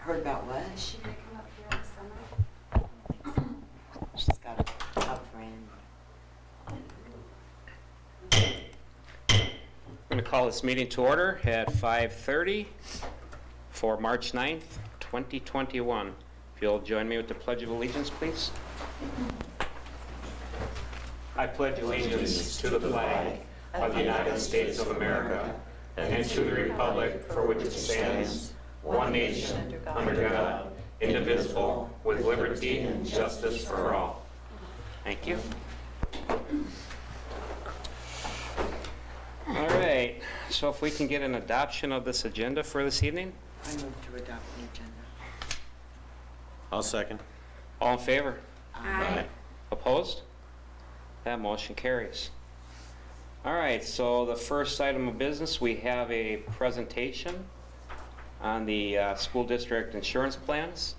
Heard about what? Is she going to come up here this summer? She's got a tough friend. I'm going to call this meeting to order at 5:30 for March 9th, 2021. If you'll join me with the Pledge of Allegiance, please. I pledge allegiance to the flag of the United States of America and to the republic for which it stands, one nation, under God, indivisible, with liberty and justice for all. Thank you. All right, so if we can get an adoption of this agenda for this evening? I move to adopt the agenda. I'll second. All in favor? Aye. Opposed? That motion carries. All right, so the first item of business, we have a presentation on the school district insurance plans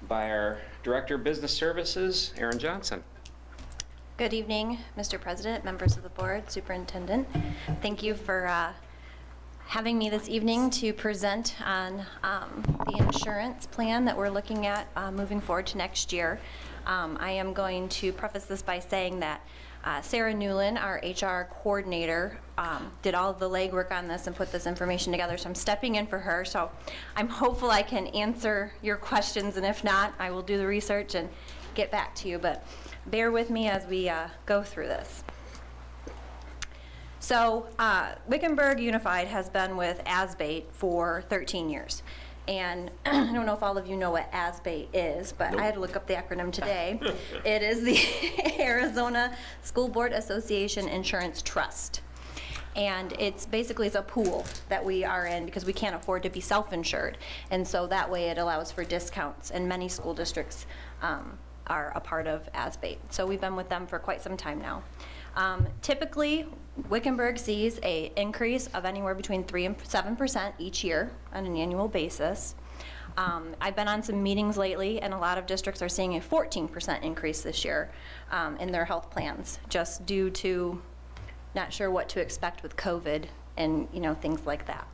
by our Director of Business Services, Erin Johnson. Good evening, Mr. President, members of the board, superintendent. Thank you for having me this evening to present on the insurance plan that we're looking at moving forward to next year. I am going to preface this by saying that Sarah Newland, our HR coordinator, did all of the legwork on this and put this information together, so I'm stepping in for her. So I'm hopeful I can answer your questions, and if not, I will do the research and get back to you. But bear with me as we go through this. So Wickenburg Unified has been with ASBATE for 13 years. And I don't know if all of you know what ASBATE is, but I had to look up the acronym today. It is the Arizona School Board Association Insurance Trust. And it's a pool that we are in because we can't afford to be self-insured. And so that way it allows for discounts, and many school districts are a part of ASBATE. So we've been with them for quite some time now. Typically, Wickenburg sees an increase of anywhere between 3% and 7% each year on an annual basis. I've been on some meetings lately, and a lot of districts are seeing a 14% increase this year in their health plans, just due to not sure what to expect with COVID and things like that.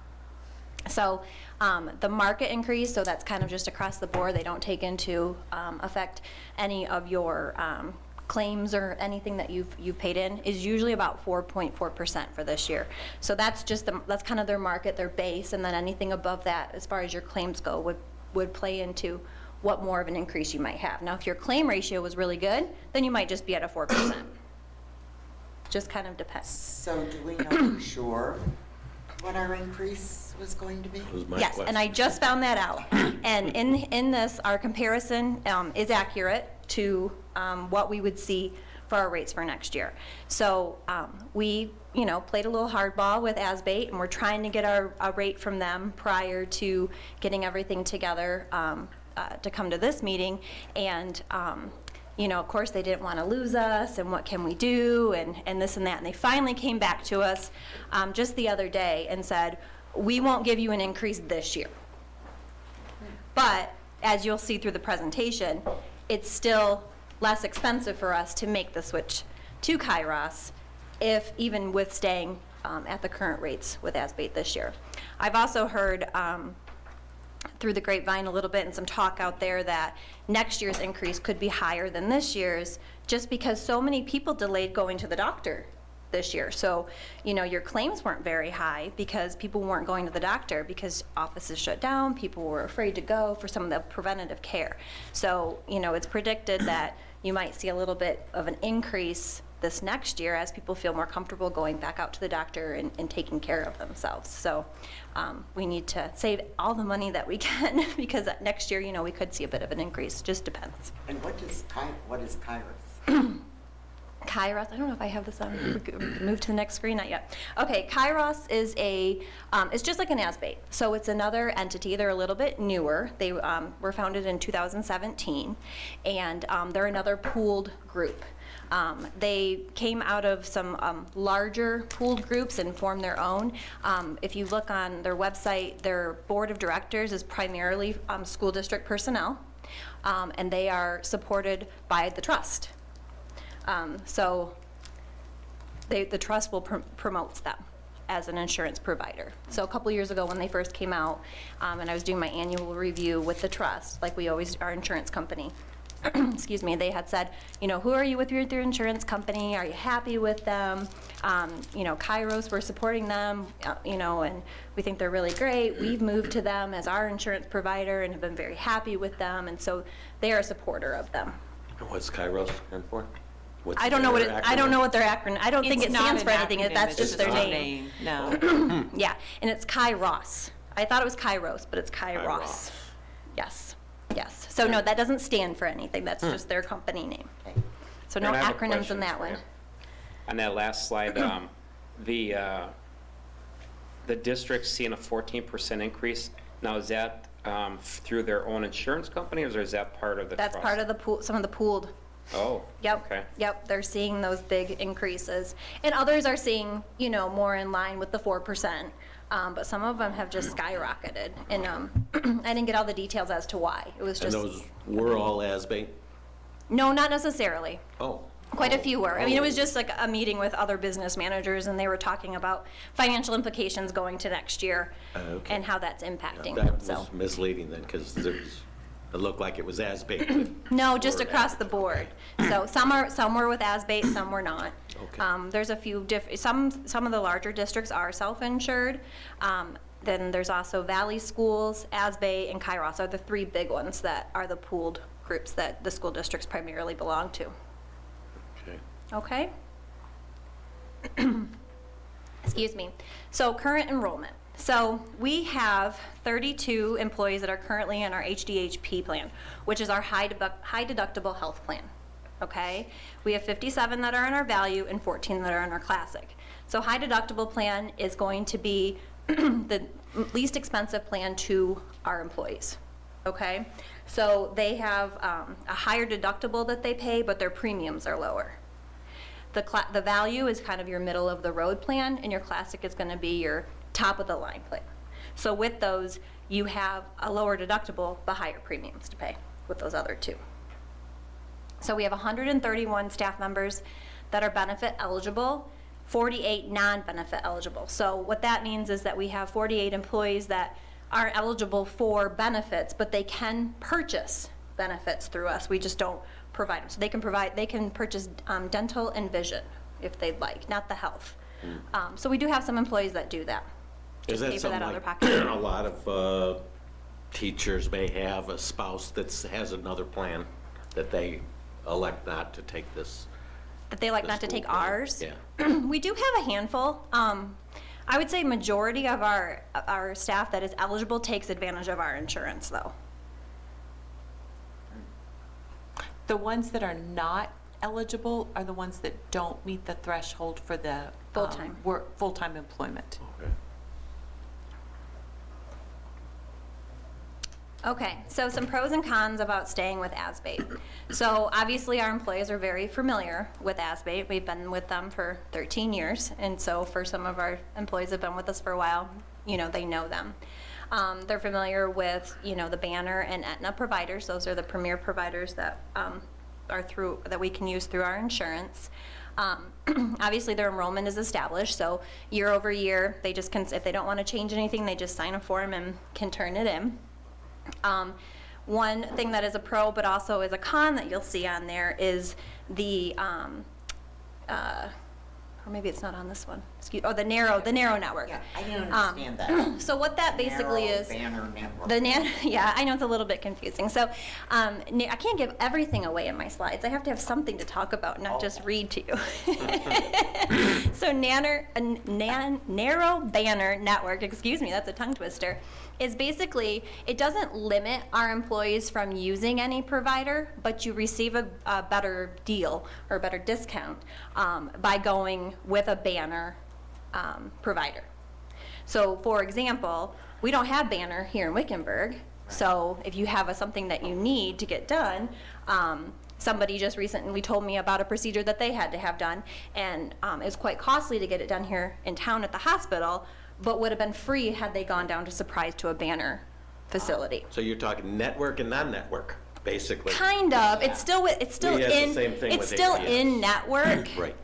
So the market increase, so that's kind of just across the board. They don't take into effect any of your claims or anything that you've paid in, is usually about 4.4% for this year. So that's that's kind of their market, their base, and then anything above that, as far as your claims go, would play into what more of an increase you might have. Now, if your claim ratio was really good, then you might just be at a 4%. Just kind of depends. So do we know for sure what our increase was going to be? Yes, question. And I just found that out. And in this, our comparison is accurate to what we would see for our rates for next year. So we, played a little hardball with ASBATE, and we're trying to get a rate from them prior to getting everything together to come to this meeting. And of course, they didn't want to lose us, and what can we do, and this and that. And they finally came back to us just the other day and said, we won't give you an increase this year. But as you'll see through the presentation, it's still less expensive for us to make the switch to Kairos, if even with staying at the current rates with ASBATE this year. I've also heard through the grapevine a little bit and some talk out there that next year's increase could be higher than this year's, just because so many people delayed going to the doctor this year. So, your claims weren't very high because people weren't going to the doctor because offices shut down, people were afraid to go for some of the preventative care. So, it's predicted that you might see a little bit of an increase this next year as people feel more comfortable going back out to the doctor and taking care of themselves. So we need to save all the money that we can because next year, we could see a bit of an increase. Just depends. And what is Kairos? Kairos, I don't know if I have this on. Move to the next screen, not yet. Okay, Kairos is it's just like an ASBATE. So it's another entity. They're a little bit newer. They were founded in 2017, and they're another pooled group. They came out of some larger pooled groups and formed their own. If you look on their website, their board of directors is primarily school district personnel, and they are supported by the trust. So the trust will promotes them. as an insurance provider. So a couple years ago when they first came out, and I was doing my annual review with the trust, like we always, our insurance company, excuse me, they had said, you know, who are you with your insurance company? Are you happy with them? You know, Kairos, we're supporting them, you know, and we think they're really great. We've moved to them as our insurance provider and have been very happy with them, and so they are a supporter of them. What's Kairos stand for? What's I don't know what their I don't acronym? know what their acronym. I don't think it It's not stands for an anything. acronym, That's it's just their a name. No. Yeah, and it's Kairos. I thought it was Kairos, but it's Kairos. Kairos. Yes, yes. So no, that doesn't stand for anything. That's just their company name. So no Karen, I have a acronyms question in that for one. you. On that last slide, the district's seeing a 14% increase. Now, is that through their own insurance company, or is that part of the trust? That's part of the pool, some of the pooled. Oh, Yep. okay. Yep, they're seeing those big increases. And others are seeing, you know, more in line with the 4%. But some of them have just skyrocketed. And I didn't get all the details as to why. It was And just, those were all ASBE? no, not necessarily. Oh. Quite a few were. I mean, it was Oh. just like a meeting with other business managers, and they were talking about financial implications going to next year Okay. and how that's impacting That them, was so. misleading then, because it looked like it was ASBE. No, just Or across the board. So some were with ASBATE, some were not. Okay. There's a few some of the larger districts are self-insured. Then there's also Valley Schools, ASBATE, and Kairos are the three big ones that are the pooled groups that the school districts primarily belong to. Okay. Okay? Excuse me. So current enrollment. So we have 32 employees that are currently in our HDHP plan, which is our high deductible health plan. Okay? We have 57 that are in our value and 14 that are in our classic. So high deductible plan is going to be the least expensive plan to our employees. Okay? So they have a higher deductible that they pay, but their premiums are lower. The value is kind of your middle of the road plan, and your classic is going to be your top of the line plan. So with those, you have a lower deductible, but higher premiums to pay with those other two. So we have 131 staff members that are benefit eligible, 48 non-benefit eligible. So what that means is that we have 48 employees that are eligible for benefits, but they can purchase benefits through us. We just don't provide them. So they can purchase dental and vision if they'd like, not the health. So we do have some employees that do that. Is Just pay that for something that other like pocket. a lot of teachers may have a spouse that has another plan that they elect not to take this? That they like the not to school take plan? ours. Yeah. We do have a handful. I would say majority of our staff that is eligible takes advantage of our insurance, though. The ones that are not eligible are the ones that don't meet the threshold for the Full-time. full-time employment. Okay. Okay, so some pros and cons about staying with ASBATE. So obviously, our employees are very familiar with ASBATE. We've been with them for 13 years, and so for some of our employees that have been with us for a while, you know, they know them. They're familiar with, you know, the Banner and Aetna providers. Those are the premier providers that that we can use through our insurance. Obviously, their enrollment is established, so year over year, they just can, if they don't want to change anything, they just sign a form and can turn it in. One thing that is a pro but also is a con that you'll see on there is the, or maybe it's not on this one, the narrow network. Yeah, I didn't understand that. So what that basically Narrow is. Banner network. Yeah, I know it's a little bit confusing. So I can't give everything away in my slides. I have to have something to talk about, not just read to you. So narrow banner network, excuse me, that's a tongue twister, is basically, it doesn't limit our employees from using any provider, but you receive a better deal or a better discount by going with a Banner provider. So for example, we don't have Banner here in Wickenburg, so if you have something that you need to get done, somebody just recently told me about a procedure that they had to have done, and it was quite costly to get it done here in town at the hospital, but would have been free had they gone down to Surprise to a Banner facility. So you're talking network and non-network, basically? Kind of. It's still We have the same thing it's with still ADS. in network. Right.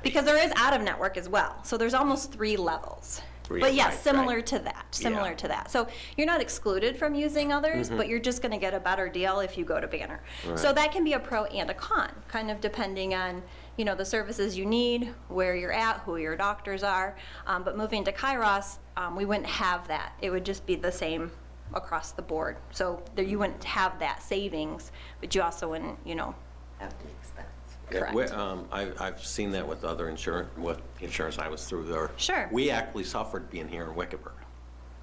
Because there is out-of-network as well, so there's almost 3 levels. But yes, Right, similar right. to that, similar Yeah. to that. So you're not excluded from using others, but you're just gonna get a better deal if you go to Banner. So Right. that can be a pro and a con, kind of depending on, you know, the services you need, where you're at, who your doctors are. But moving to Kairos, we wouldn't have that. It would just be the same across the board. So there, you wouldn't have that savings, but you also wouldn't, you know, At the expense. Yeah, correct. I've seen that with other insurance, with insurance I was through there. Sure. We actually suffered being here in Wickenburg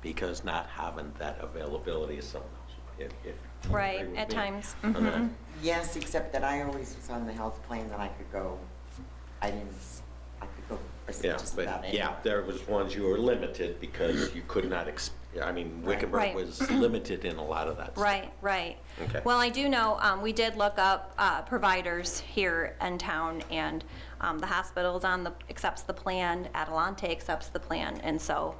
because not having that availability of someone else. If you Right, agree with at me times. on that. Mhm. Yes, except that I always was on the health plan that I could go, I could go Yeah, just but about yeah, anywhere. there was ones you were limited because you could not, I mean, Wickenburg Right. was limited in a lot of that stuff. Right, right. Okay. Well, I do know, we did look up providers here in town, and the hospital's accepts the plan, Adelante accepts the plan, and so,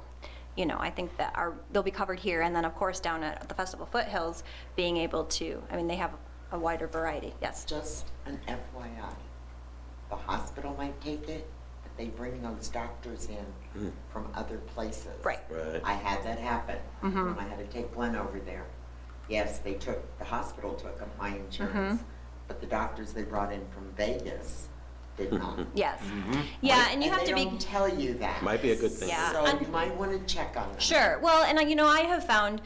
you know, I think that they'll be covered here, and then, of course, down at the Festival Foothills, being able to, I mean, they have a wider variety, yes. Just an FYI, the hospital might take it, but they bring those doctors in from other places. Right. Right. I had that happen when I had to take Glenn over there. Yes, the hospital took them, my insurance, but the doctors they brought in from Vegas did not. Yes. Yeah, and you have to they be. don't tell you that. Might be a good thing. Yeah. So And- you might want to check on that. Sure. Well, and you know, I have found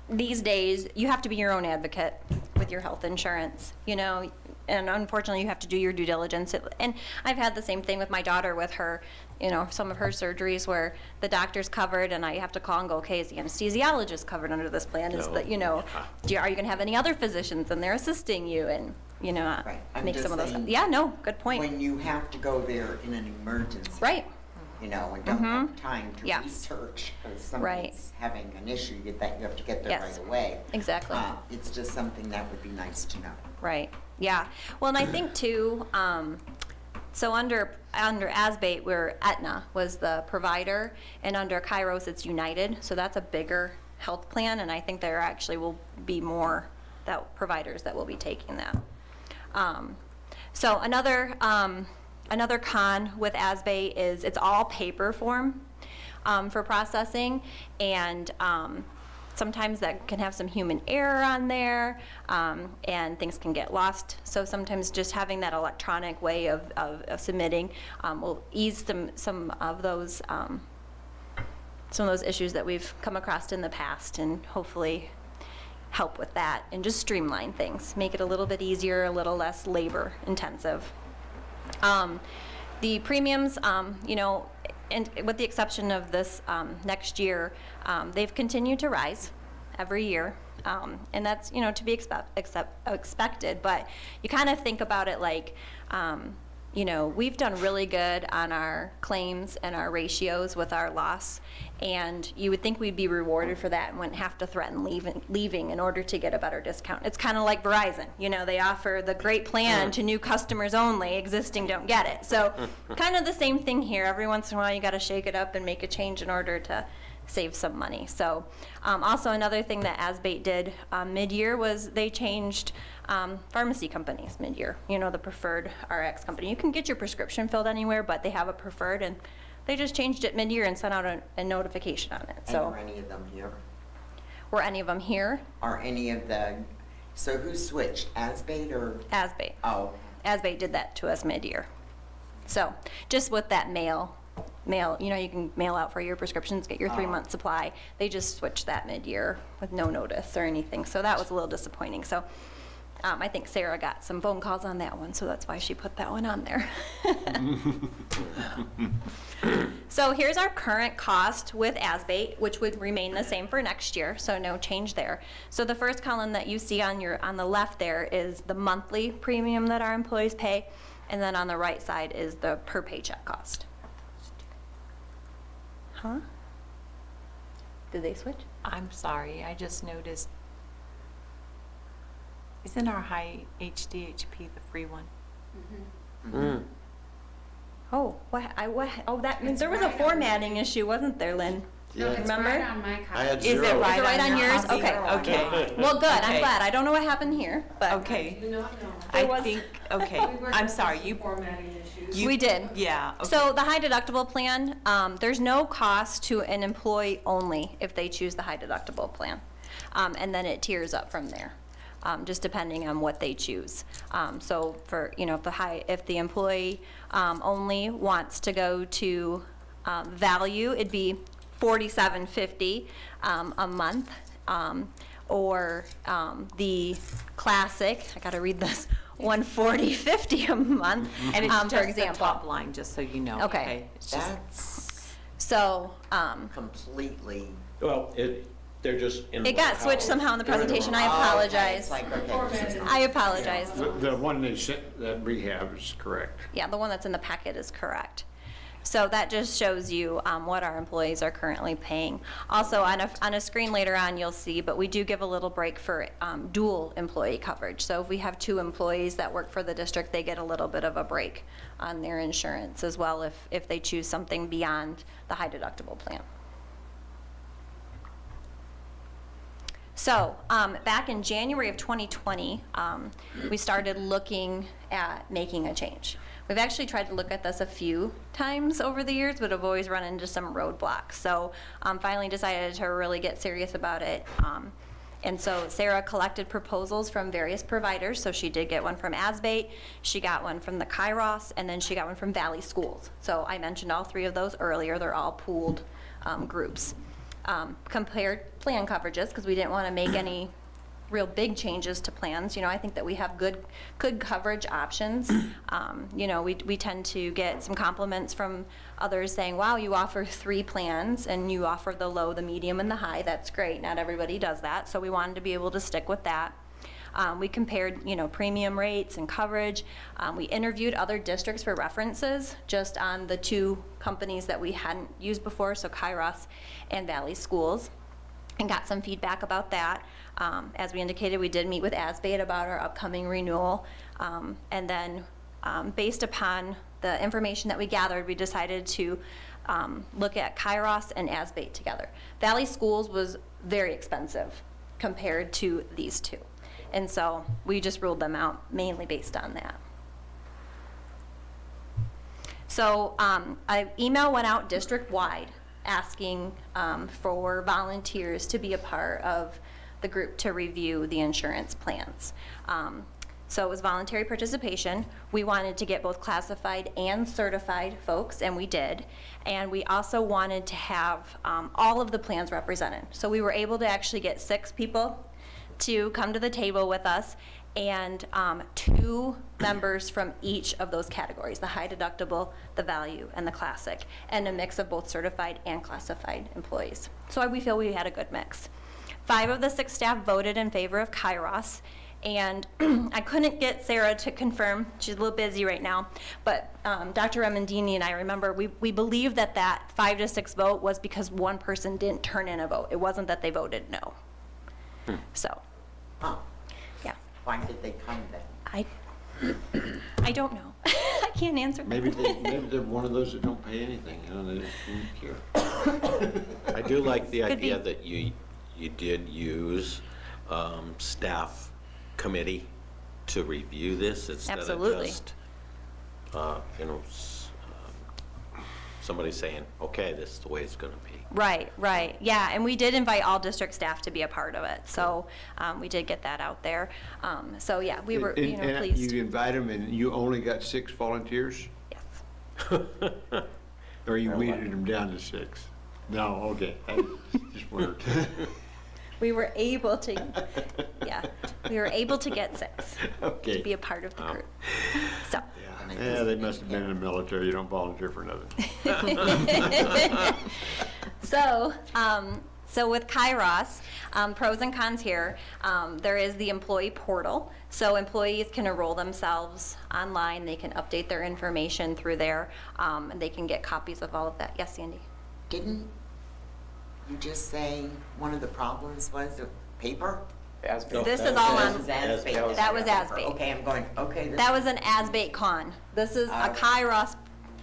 these days you have to be your own advocate with your health insurance, you know, and unfortunately you have to do your due diligence. And I've had the same thing with my daughter with her, you know, some of her surgeries where the doctor's covered and I have to call and go, okay, is the anesthesiologist covered under this plan? Is No. that, you know, are you going to have any other physicians and they're assisting you and, you know, Right. I'm make just some of those. saying, Yeah, no, good point. When you have to go there in an emergency. Right. You know, and don't have time to Yeah. research because Right. somebody's having an issue that you have to get there Yes. right away. Exactly. It's just something that would be nice to know. Right, yeah. Well, and I think too, so under ASBATE, where Aetna was the provider, and under Kairos, it's United, so that's a bigger health plan, and I think there actually will be more providers that will be taking that. So another con with ASBATE is it's all paper form for processing, and sometimes that can have some human error on there, and things can get lost. So sometimes just having that electronic way of submitting will ease some of those issues that we've come across in the past, and hopefully help with that and just streamline things, make it a little bit easier, a little less labor intensive. The premiums, you know, and with the exception of this next year, they've continued to rise every year. And that's, you know, to be expected, but you kind of think about it like, you know, we've done really good on our claims and our ratios with our loss, and you would think we'd be rewarded for that and wouldn't have to threaten leaving in order to get a better discount. It's kind of like Verizon, you know, they offer the great plan to new customers only, existing don't get it. So kind of the same thing here. Every once in a while you got to shake it up and make a change in order to save some money. So also another thing that ASBATE did mid-year was they changed pharmacy companies mid-year, you know, the preferred RX company. You can get your prescription filled anywhere, but they have a preferred, and they just changed it mid-year and sent out a notification on it. And So are any of them here? were any of them here? Are any of so who switched, ASBATE or? ASBATE. Oh, ASBATE did that to us mid-year. So just with that mail, you know, you can mail out for your prescriptions, get your 3-month supply. They just switched that mid-year with no notice or anything. So that was a little disappointing. So I think Sarah got some phone calls on that one, so that's why she put that one on there. So here's our current cost with ASBATE, which would remain the same for next year, so no change there. So the first column that you see on the left there is the monthly premium that our employees pay, and then on the right side is the per paycheck cost. Huh? Did they switch? I'm sorry, I just noticed, isn't our high HDHP the free one? Oh, what? Oh, that means there was a formatting issue, wasn't there, Lynn? No, it's Remember? right on my copy. I had Is zero. it right Is it right on your yours? copy? Okay. Okay. Well, good, I'm Okay. glad. I don't know what happened here, but. Okay. Do not know. I was- think, okay, I'm sorry, you, Formatting issues. you. We did. Yeah. Okay. So the high deductible plan, there's no cost to an employee only if they choose the high deductible plan. And then it tiers up from there, just depending on what they choose. So for, if the employee only wants to go to value, it'd be $47.50 a month. Or the classic, I gotta read this, $140.50 a month, And it's for just the example. top line, just so you know. Okay. It's just- That's So, completely. Well, they're just in. it got switched somehow in the presentation, I Oh, okay, apologize. it's like, okay, this is- I apologize. The one they sent, that rehab is correct. Yeah, the one that's in the packet is correct. So that just shows you what our employees are currently paying. Also, on a screen later on, you'll see, but we do give a little break for dual employee coverage. So if we have 2 employees that work for the district, they get a little bit of a break on their insurance as well if they choose something beyond the high deductible plan. So, back in January of 2020, we started looking at making a change. We've actually tried to look at this a few times over the years, but have always run into some roadblocks. So, finally decided to really get serious about it. And so Sarah collected proposals from various providers. So she did get one from ASBATE, she got one from the Kairos, and then she got one from Valley Schools. So I mentioned all 3 of those earlier. They're all pooled groups. Compared plan coverages, because we didn't want to make any real big changes to plans. I think that we have good coverage options. We tend to get some compliments from others saying, wow, you offer 3 plans and you offer the low, the medium, and the high. That's great. Not everybody does that. So we wanted to be able to stick with that. We compared, premium rates and coverage. We interviewed other districts for references just on the 2 companies that we hadn't used before, so Kairos and Valley Schools, and got some feedback about that. As we indicated, we did meet with ASBATE about our upcoming renewal. And then based upon the information that we gathered, we decided to look at Kairos and ASBATE together. Valley Schools was very expensive compared to these 2. And so we just ruled them out mainly based on that. So an email went out district-wide asking for volunteers to be a part of the group to review the insurance plans. So it was voluntary participation. We wanted to get both classified and certified folks, and we did. And we also wanted to have all of the plans represented. So we were able to actually get 6 people to come to the table with us, and 2 members from each of those categories, the high deductible, the value, and the classic, and a mix of both certified and classified employees. So we feel we had a good mix. 5 of the 6 staff voted in favor of Kairos, and I couldn't get Sarah to confirm, she's a little busy right now, but Dr. Remendini and I remember we believe that 5 to 6 vote was because one person didn't turn in a vote. It wasn't that they voted no. So, Huh, yeah, why did they come then? I don't know. I can't answer that. Maybe they're one of those that don't pay anything, they don't care. I do like the Could be. idea that you did use staff committee to review this instead of Absolutely. just, somebody saying, okay, this is the way it's going to be. Right, yeah, and we did invite all district staff to be a part of it, so we did get that out there. So, yeah, we were, And pleased. you invite them and you only got 6 volunteers? Yes. Or you weeded them down to 6? No, okay, I just wondered. We were able to, yeah, we were able to get 6 Okay. to be a part of the group. So, Yeah, they must have been in the military, you don't volunteer for nothing. So with Kairos, pros and cons here, there is the employee portal. So employees can enroll themselves online, they can update their information through there, and they can get copies of all of that. Yes, Sandy? Didn't you just say one of the problems was the paper? This is all on, That was ASBATE. Okay, I'm going, okay. That was an ASBATE con. This is a Kairos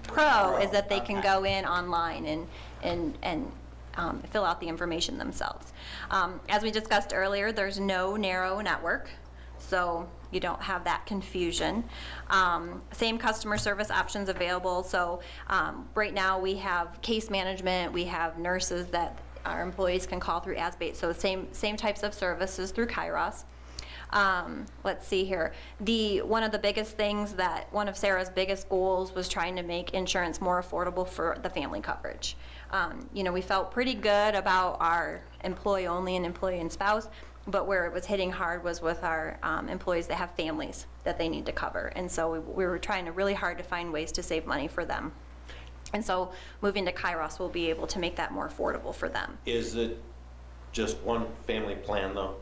Pro, is that they can Okay. go in online and fill out the information themselves. As we discussed earlier, there's no narrow network, so you don't have that confusion. Same customer service options available. So right now we have case management, we have nurses that our employees can call through ASBATE. So same types of services through Kairos. Let's see here. One of the biggest things that one of Sarah's biggest goals was trying to make insurance more affordable for the family coverage. We felt pretty good about our employee only and employee and spouse, but where it was hitting hard was with our employees that have families that they need to cover. And so we were trying really hard to find ways to save money for them. And so moving to Kairos will be able to make that more affordable for them. Is it just one family plan though?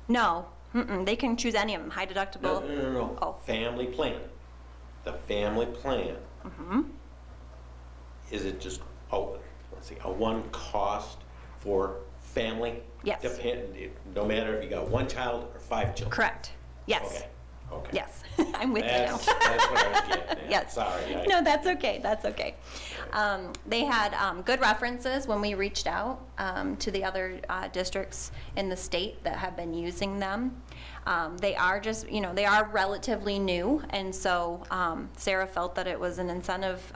No, they can choose any of them, high deductible. No. Oh. Family plan. The family plan. Is it just, a one cost for family? Yes. No matter if you got one child or 5 children? Correct, yes. Okay. Yes, I'm with you now. That's what I was getting at. Yes. Sorry. No, that's okay, that's okay. They had good references when we reached out to the other districts in the state that have been using them. They are they are relatively new, and so Sarah felt that it was an incentive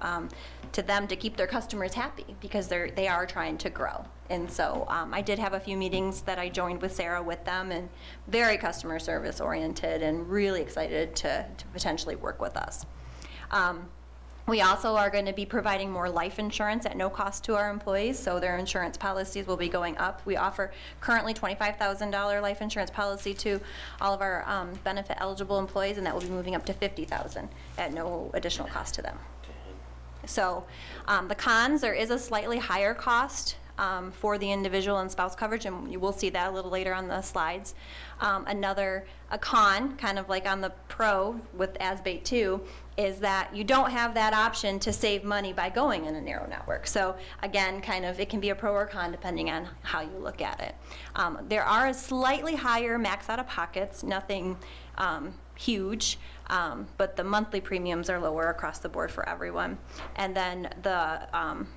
to them to keep their customers happy because they are trying to grow. And so I did have a few meetings that I joined with Sarah with them, and very customer service oriented and really excited to potentially work with us. We also are going to be providing more life insurance at no cost to our employees, so their insurance policies will be going up. We offer currently $25,000 life insurance policy to all of our benefit eligible employees, and that will be moving up to $50,000 at no additional cost to them. So the cons, there is a slightly higher cost for the individual and spouse coverage, and you will see that a little later on the slides. A con, kind of like on the pro with ASBATE 2, is that you don't have that option to save money by going in a narrow network. So again, kind of, it can be a pro or con depending on how you look at it. There are slightly higher max out-of-pockets, nothing huge, but the monthly premiums are lower across the board for everyone. And then the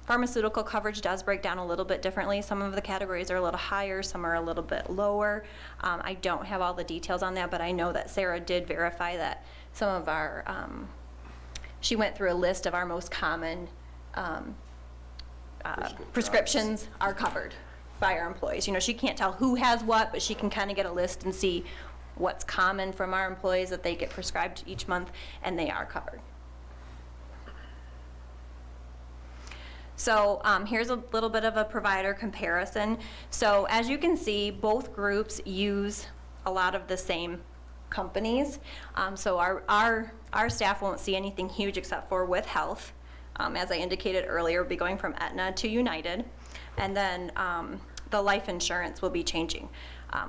pharmaceutical coverage does break down a little bit differently. Some of the categories are a little higher, some are a little bit lower. I don't have all the details on that, but I know that Sarah did verify that some of our, she went through a list of our most common prescriptions are covered by our employees. She can't tell who has what, but she can kind of get a list and see what's common from our employees that they get prescribed each month, and they are covered. So here's a little bit of a provider comparison. So as you can see, both groups use a lot of the same companies. So our staff won't see anything huge except for with health. As I indicated earlier, we'll be going from Aetna to United. And then the life insurance will be changing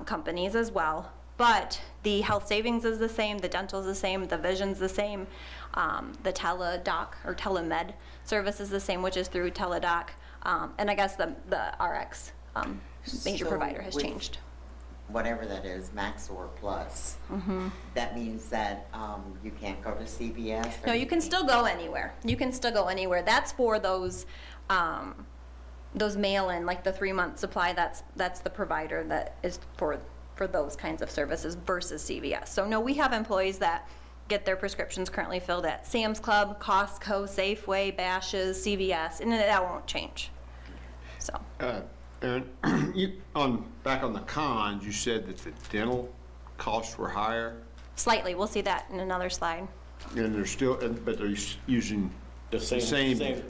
companies as well. But the health savings is the same, the dental is the same, the vision's the same, the teledoc or telemed service is the same, which is through teledoc, and I guess the RX major So provider has with changed. Whatever that is, max or plus, that means that you can't go to CVS? No, you can still go anywhere. You can still go anywhere. That's for those mail-in, like the 3-month supply. That's the provider that is for those kinds of services versus CVS. So no, we have employees that get their prescriptions currently filled at Sam's Club, Costco, Safeway, Bash's, CVS, and that won't change. So. Aaron, back on the cons, you said that the dental costs were higher, Slightly, we'll see that in another slide. and but they're using The the same. same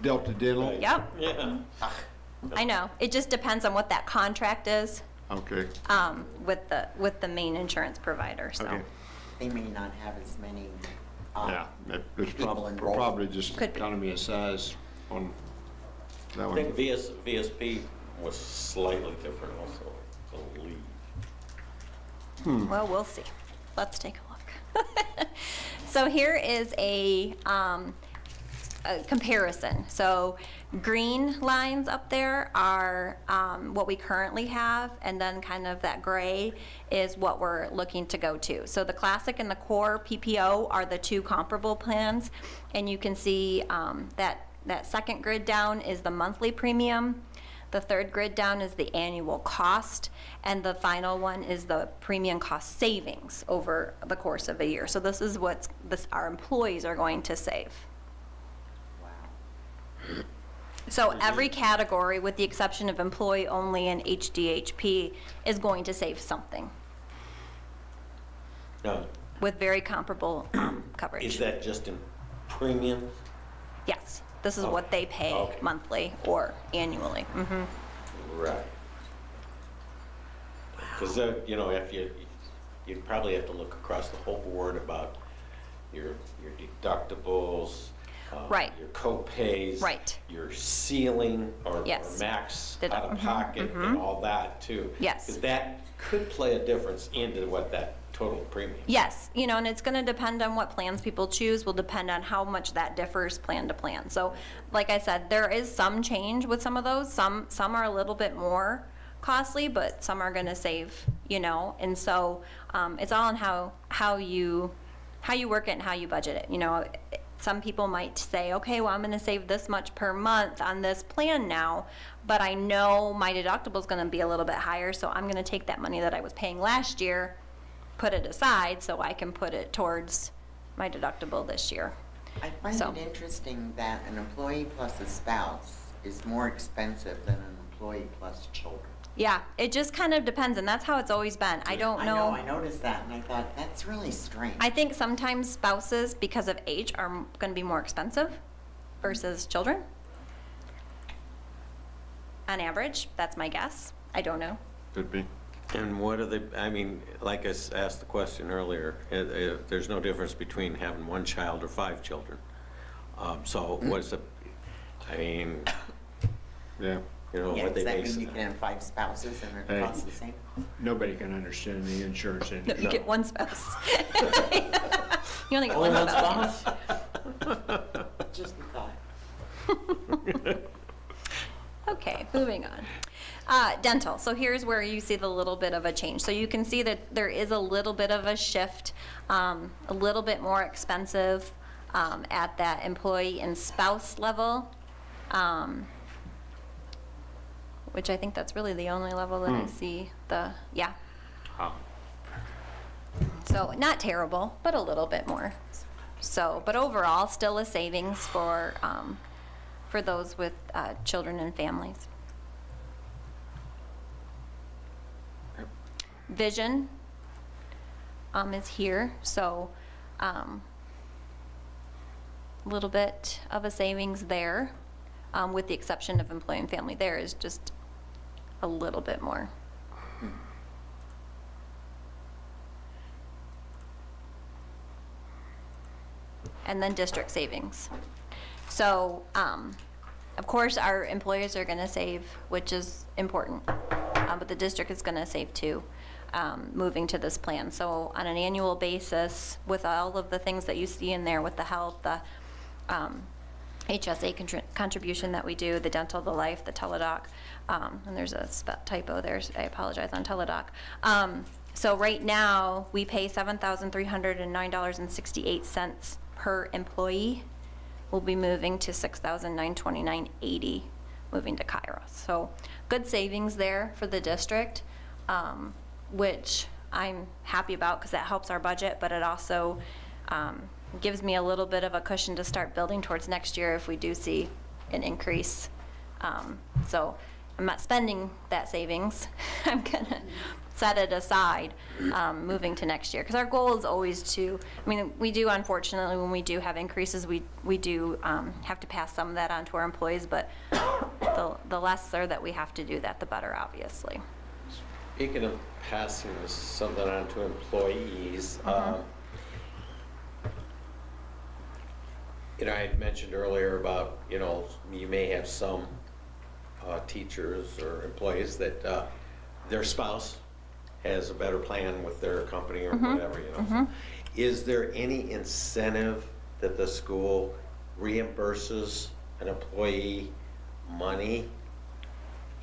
Delta Dental? Right. Yep, Yeah. I know. It just depends on what that contract is Okay, with the main insurance provider, so. okay. They may not have as many Yeah, it's people enrolled. probably just Could be. economy of size on that I one. think VSP was slightly different also, I believe. Well, we'll see. Let's take a look. So here is a comparison. So green lines up there are what we currently have, and then kind of that gray is what we're looking to go to. So the classic and the core PPO are the two comparable plans, and you can see that second grid down is the monthly premium. The third grid down is the annual cost, and the final one is the premium cost savings over the course of a year. So this is what our employees are going to save. Wow. So every category, with the exception of employee only and HDHP, is going to save something Now, with very comparable coverage. is that just in premiums? Yes, this is what they pay Okay. monthly or annually. Right. Because, you know, if you'd probably have to look across the whole board about your deductibles. Right. Your co-pays. Right. Your ceiling or Yes. max Deduct- out of pocket and all that too. Yes. Because that could play a difference into what that total premium. Yes, you know, and it's gonna depend on what plans people choose, will depend on how much that differs plan to plan. So, like I said, there is some change with some of those. Some are a little bit more costly, but some are gonna save, you know? And so, it's all on how you work it and how you budget it, you know? Some people might say, okay, well, I'm gonna save this much per month on this plan now, but I know my deductible's gonna be a little bit higher, so I'm gonna take that money that I was paying last year, put it aside so I can put it towards my deductible this year. I find So- it interesting that an employee plus a spouse is more expensive than an employee plus children. Yeah, it just kind of depends, and that's how it's always been. I don't know. I noticed that, and I thought, that's really strange. I think sometimes spouses, because of age, are going to be more expensive versus children. On average, that's my guess. I don't know. Could be. And what are I mean, like I asked the question earlier, there's no difference between having one child or 5 children. So what's the, I mean, Yeah. you know, Yeah, what they does that base mean you it can have 5 spouses and it Hey. costs the same? Nobody can understand the insurance No, industry. you get one spouse. You only get Only one one spouse. Just a thought. Okay, moving on. Dental, so here's where you see the little bit of a change. So you can see that there is a little bit of a shift, a little bit more expensive at that employee and spouse level, which I think that's really the only level that I see yeah. So not terrible, but a little bit more. So, but overall, still a savings for those with children and families. Vision is here, so a little bit of a savings there, with the exception of employee and family. There is just a little bit more. And then district savings. So, of course, our employers are going to save, which is important, but the district is going to save too, moving to this plan. So on an annual basis, with all of the things that you see in there, with the health, the HSA contribution that we do, the dental, the life, the teledoc, and there's a typo there, so I apologize, on teledoc. So right now, we pay $7,309.68 per employee. We'll be moving to $6,929.80, moving to Kairos. So good savings there for the district, which I'm happy about because that helps our budget, but it also gives me a little bit of a cushion to start building towards next year if we do see an increase. So I'm not spending that savings. I'm gonna set it aside moving to next year, because our goal is always to, I mean, we do, unfortunately, when we do have increases, we do have to pass some of that on to our employees, but the lesser that we have to do that, the better, obviously. Speaking of passing something on to employees, you know, I had mentioned earlier about, you know, you may have some teachers or employees that their spouse has a better plan with their company or whatever, you know. So is there any incentive that the school reimburses an employee money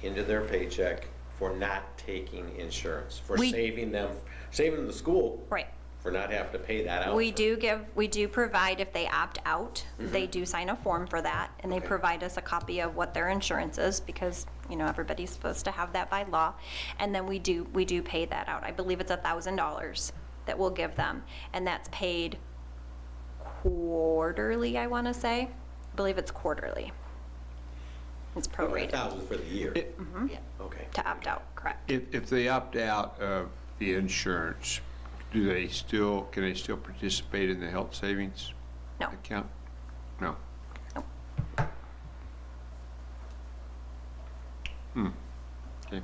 into their paycheck for not taking insurance, for We- saving the school Right. for not having to pay that out? We do provide, if they opt out, they do sign a form for that, and they Okay. provide us a copy of what their insurance is, because, you know, everybody's supposed to have that by law. And then we do pay that out. I believe it's $1,000 that we'll give them, and that's paid quarterly, I want to say. I believe it's quarterly. It's prorated 1,000 for the year? Yeah. Okay. to opt out, correct? If they opt out of the insurance, can they still participate in the health savings No. account? No. Nope. Okay.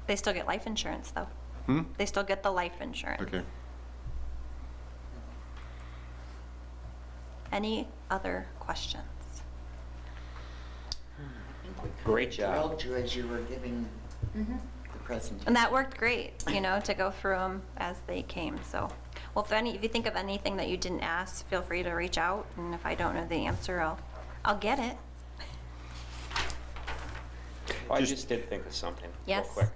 They still get life insurance, though. Hmm? They still get the life insurance. Okay. Any other questions? Great job. Drilled you as you were giving the presentation. And that worked great, you know, to go through them as they came, so. Well, if you think of anything that you didn't ask, feel free to reach out, and if I don't know the answer, I'll get it. Well, I just did think of something real Yes. quick.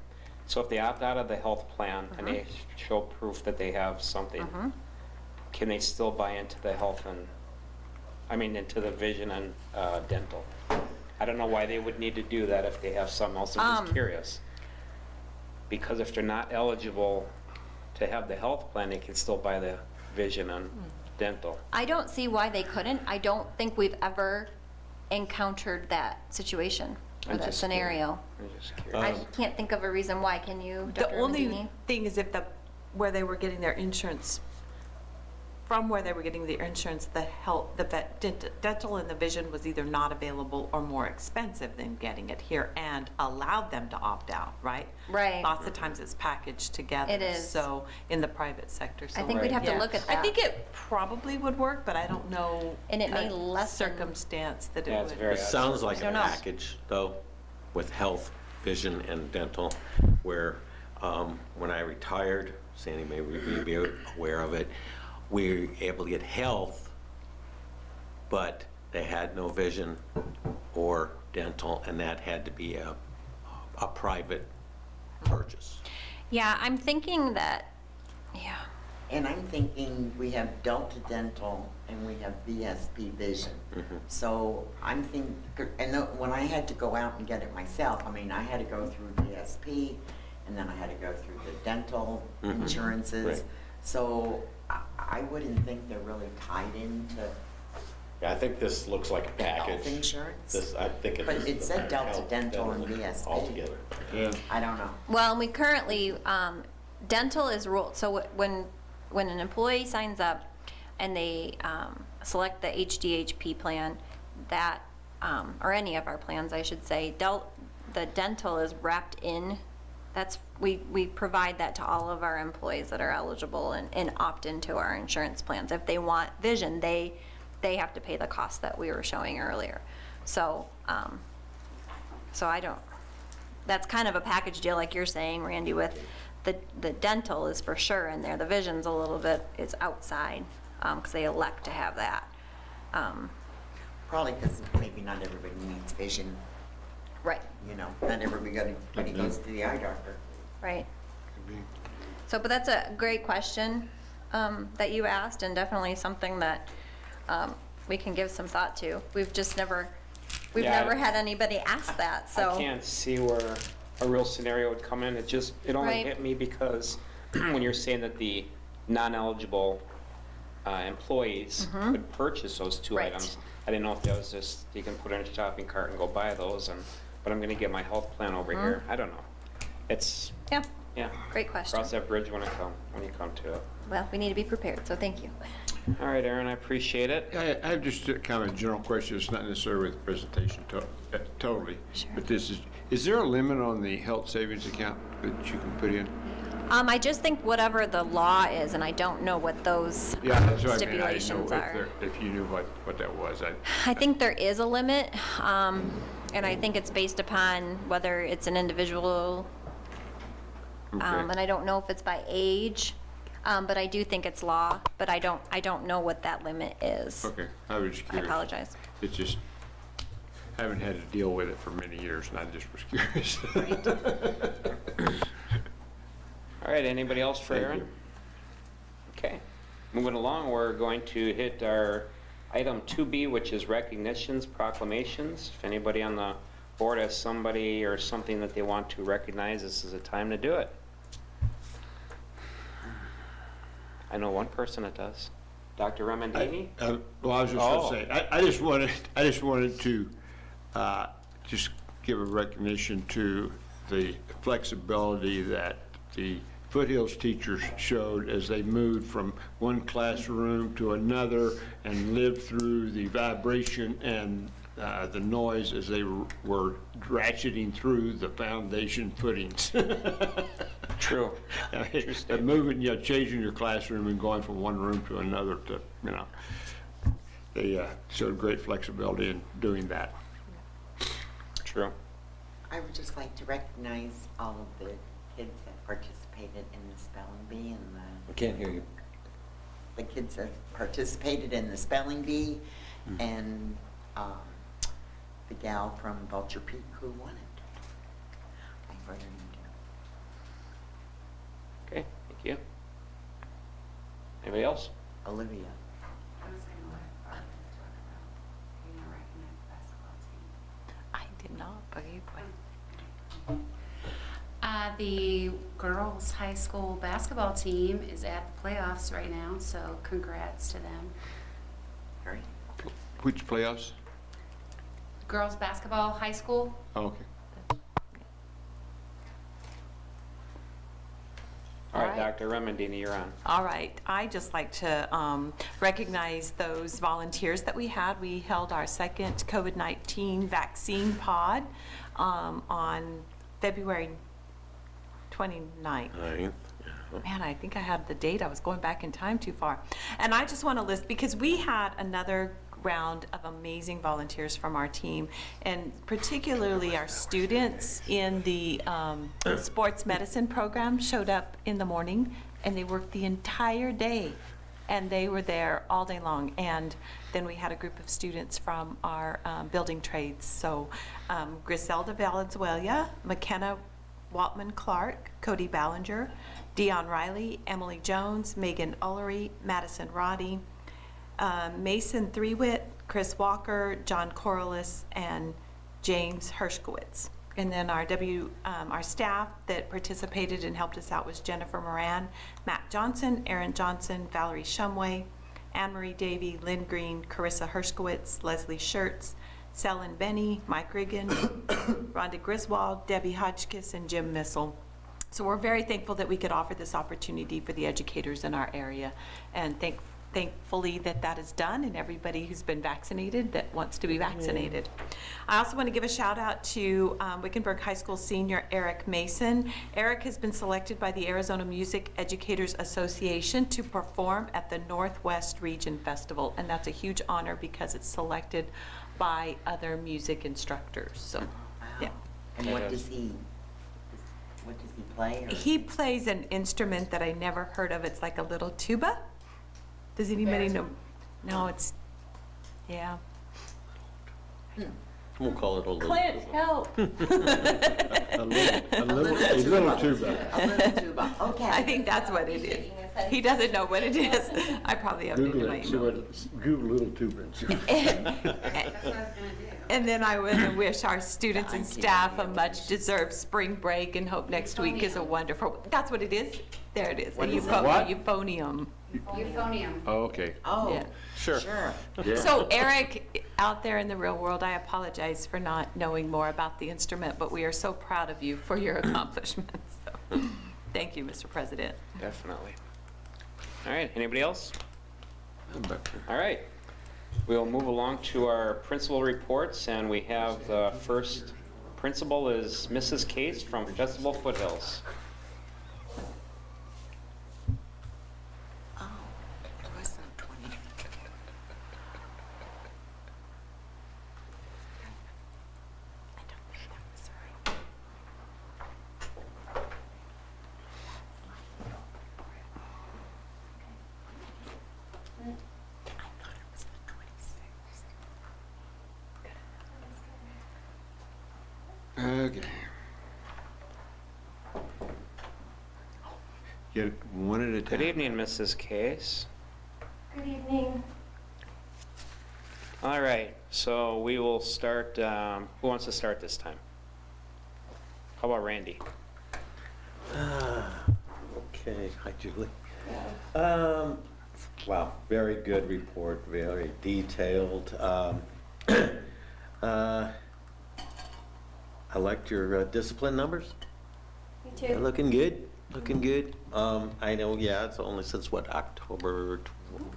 So if they opt out of the health plan and they show proof that they have something, can they still buy into the health and, into the vision and dental? I don't know why they would need to do that if they have something else. I'm just curious. Because if they're not eligible to have the health plan, they can still buy the vision and dental. I don't see why they couldn't. I don't think we've ever encountered that situation or I'm that just scenario. I'm just I curious. can't think of a reason why. Can you, The Dr. only Medini? thing is if where they were getting their insurance, from where they were getting their insurance, the dental and the vision was either not available or more expensive than getting it here, and allowed them to opt out, right? Right. Lots of times it's packaged together. It is. So, in the private sector. I so think we'd have to yeah. look at I that. think it probably would work, but I don't know. And it may a lessen- circumstance that Yeah, it it's would. very It sounds like I a don't know. package, though, with health, vision, and dental, where when I retired, Sandy may be aware of it, we were able to get health, but they had no vision or dental, and that had to be a private purchase. Yeah, I'm thinking that, yeah. And I'm thinking we have Delta Dental and we have VSP Vision. So I'm thinking, when I had to go out and get it myself, I had to go through VSP and then I had to go through the dental insurances. Right. So I wouldn't think they're really tied into Yeah, I think this looks like a the health package. insurance. I think it But is it the said Delta health, Dental and VSP. Altogether. Yeah. I don't know. Well, and we currently, dental is ruled, so when an employee signs up and they select the HDHP plan, that, or any of our plans, I should say, the dental is wrapped in, we provide that to all of our employees that are eligible and opt into our insurance plans. If they want vision, they have to pay the cost that we were showing earlier. So, I don't, that's kind of a package deal, like you're saying, Randy, with the dental is for sure in there. The vision's a little bit, is outside, because they elect to have that. Probably because maybe not everybody needs vision, Right, not everybody goes to the eye doctor. right. So, but that's a great question that you asked, and definitely something that we can give some thought to. We've Yeah, never had anybody ask that, so. I can't see where a real scenario would come in. It only Right. hit me because when you're saying that the non-eligible employees could purchase those two Right. items, I didn't know if that was just, you can put it in a shopping cart and go buy those, but I'm gonna get my health plan over here. I don't know. It's, Yeah, yeah. great question. Cross that bridge when you come to it. Well, we need to be prepared, so thank you. All right, Aaron, I appreciate it. I have just a kind of a general question. It's not necessarily with the presentation totally. Sure. But is there a limit on the health savings account that you can put in? I just think whatever the law is, and I don't know what those Yeah, that's what I mean. I didn't stipulations know are. if you knew what that was. I think there is a limit, and I think it's based upon whether it's an individual, Okay. and I don't know if it's by age, but I do think it's law, but I don't know what that limit is. Okay, I was just I curious. apologize. It's just, haven't had to deal with it for many years, and I just was curious. All right, anybody else for Thank Aaron? you. Okay, moving along, we're going to hit our item 2B, which is recognitions, proclamations. If anybody on the board has somebody or something that they want to recognize, this is a time to do it. I know one person that does. Dr. Remendini? Well, I was just Oh. going to say, I just wanted to just give a recognition to the flexibility that the Foothills teachers showed as they moved from one classroom to another and lived through the vibration and the noise as they were ratcheting through the foundation footings. True. I mean, moving, changing your classroom and going from one room to another to, they showed great flexibility in doing that. True. I would just like to recognize all of the kids that participated in the spelling bee and I can't hear you. the kids that participated in the spelling bee and the gal from Vulture Peak who won it. I forgot her name. Okay, thank you. Anybody else? Olivia. I was gonna let Barbara talk about, you know, recognize the basketball team. I did not, but you put. The girls' high school basketball team is at the playoffs right now, so congrats to them. Great. Which playoffs? Girls' basketball, high school, Oh, okay. All right, All right. Dr. Remendini, you're on. All right, I'd just like to recognize those volunteers that we had. We held our second COVID-19 vaccine pod on February 29th. Ninth, Man, I think I had the date. I was going back in time too far. And I just want to list, because we had another round of amazing volunteers from our team, and particularly our students in the sports medicine program showed up in the morning, and they worked the entire day, and they were there all day long. And then we had a group of students from our building trades. So Griselda Valenzuela, McKenna Waltman Clark, Cody Ballinger, Dion Riley, Emily Jones, Megan Ullery, Madison Roddy, Mason Threewitt, Chris Walker, John Corliss, and James Hershkowitz. And then our staff that participated and helped us out was Jennifer Moran, Matt Johnson, Aaron Johnson, Valerie Shumway, Anne-Marie Davey, Lynn Green, Carissa Hershkowitz, Leslie Schertz, Selin Benny, Mike Riggin, Rhonda Griswold, Debbie Hodgkiss, and Jim Missel. So we're very thankful that we could offer this opportunity for the educators in our area, and thankfully that is done, and everybody who's been vaccinated that wants to be vaccinated. I also want to give a shout out to Wickenburg High School senior Eric Mason. Eric has been selected by the Arizona Music Educators Association to perform at the Northwest Region Festival, and that's a huge honor because it's selected by other music instructors. So, Wow. yeah. And what does he play? Or? He plays an instrument that I never heard of. It's like a little tuba. Does anybody know? No, it's, yeah. We'll call it a little. Clint, help. A little too bad. A little tuba. Okay. I think that's what it is. He doesn't know what it is. I probably have to do Google my it, see email. what, Google little tuba. That's what I was gonna do. And then I would wish our students and I can't staff a believe it. much-deserved spring break, and hope next week is a wonderful, that's what it is? There it is. What a is it? What? euphonium. Euphonium. Oh, okay. Oh, Yeah. Sure. sure. Yeah. So Eric, out there in the real world, I apologize for not knowing more about the instrument, but we are so proud of you for your accomplishments. So, thank you, Mr. President. Definitely. All right, anybody else? All right. We'll move along to our principal reports, and we have the first principal is Mrs. Case from Festival Foothills. Oh, it was not 20. I don't think that was right. I thought it was the 26th. Okay. get one at a time. Good evening, Mrs. Case. Good evening. All right, so we will start, who wants to start this time? How about Randy? Okay, hi Julie. Wow, very good report, very detailed. I liked your discipline numbers. Me They're looking good, looking good. I know, yeah, it's only since what, October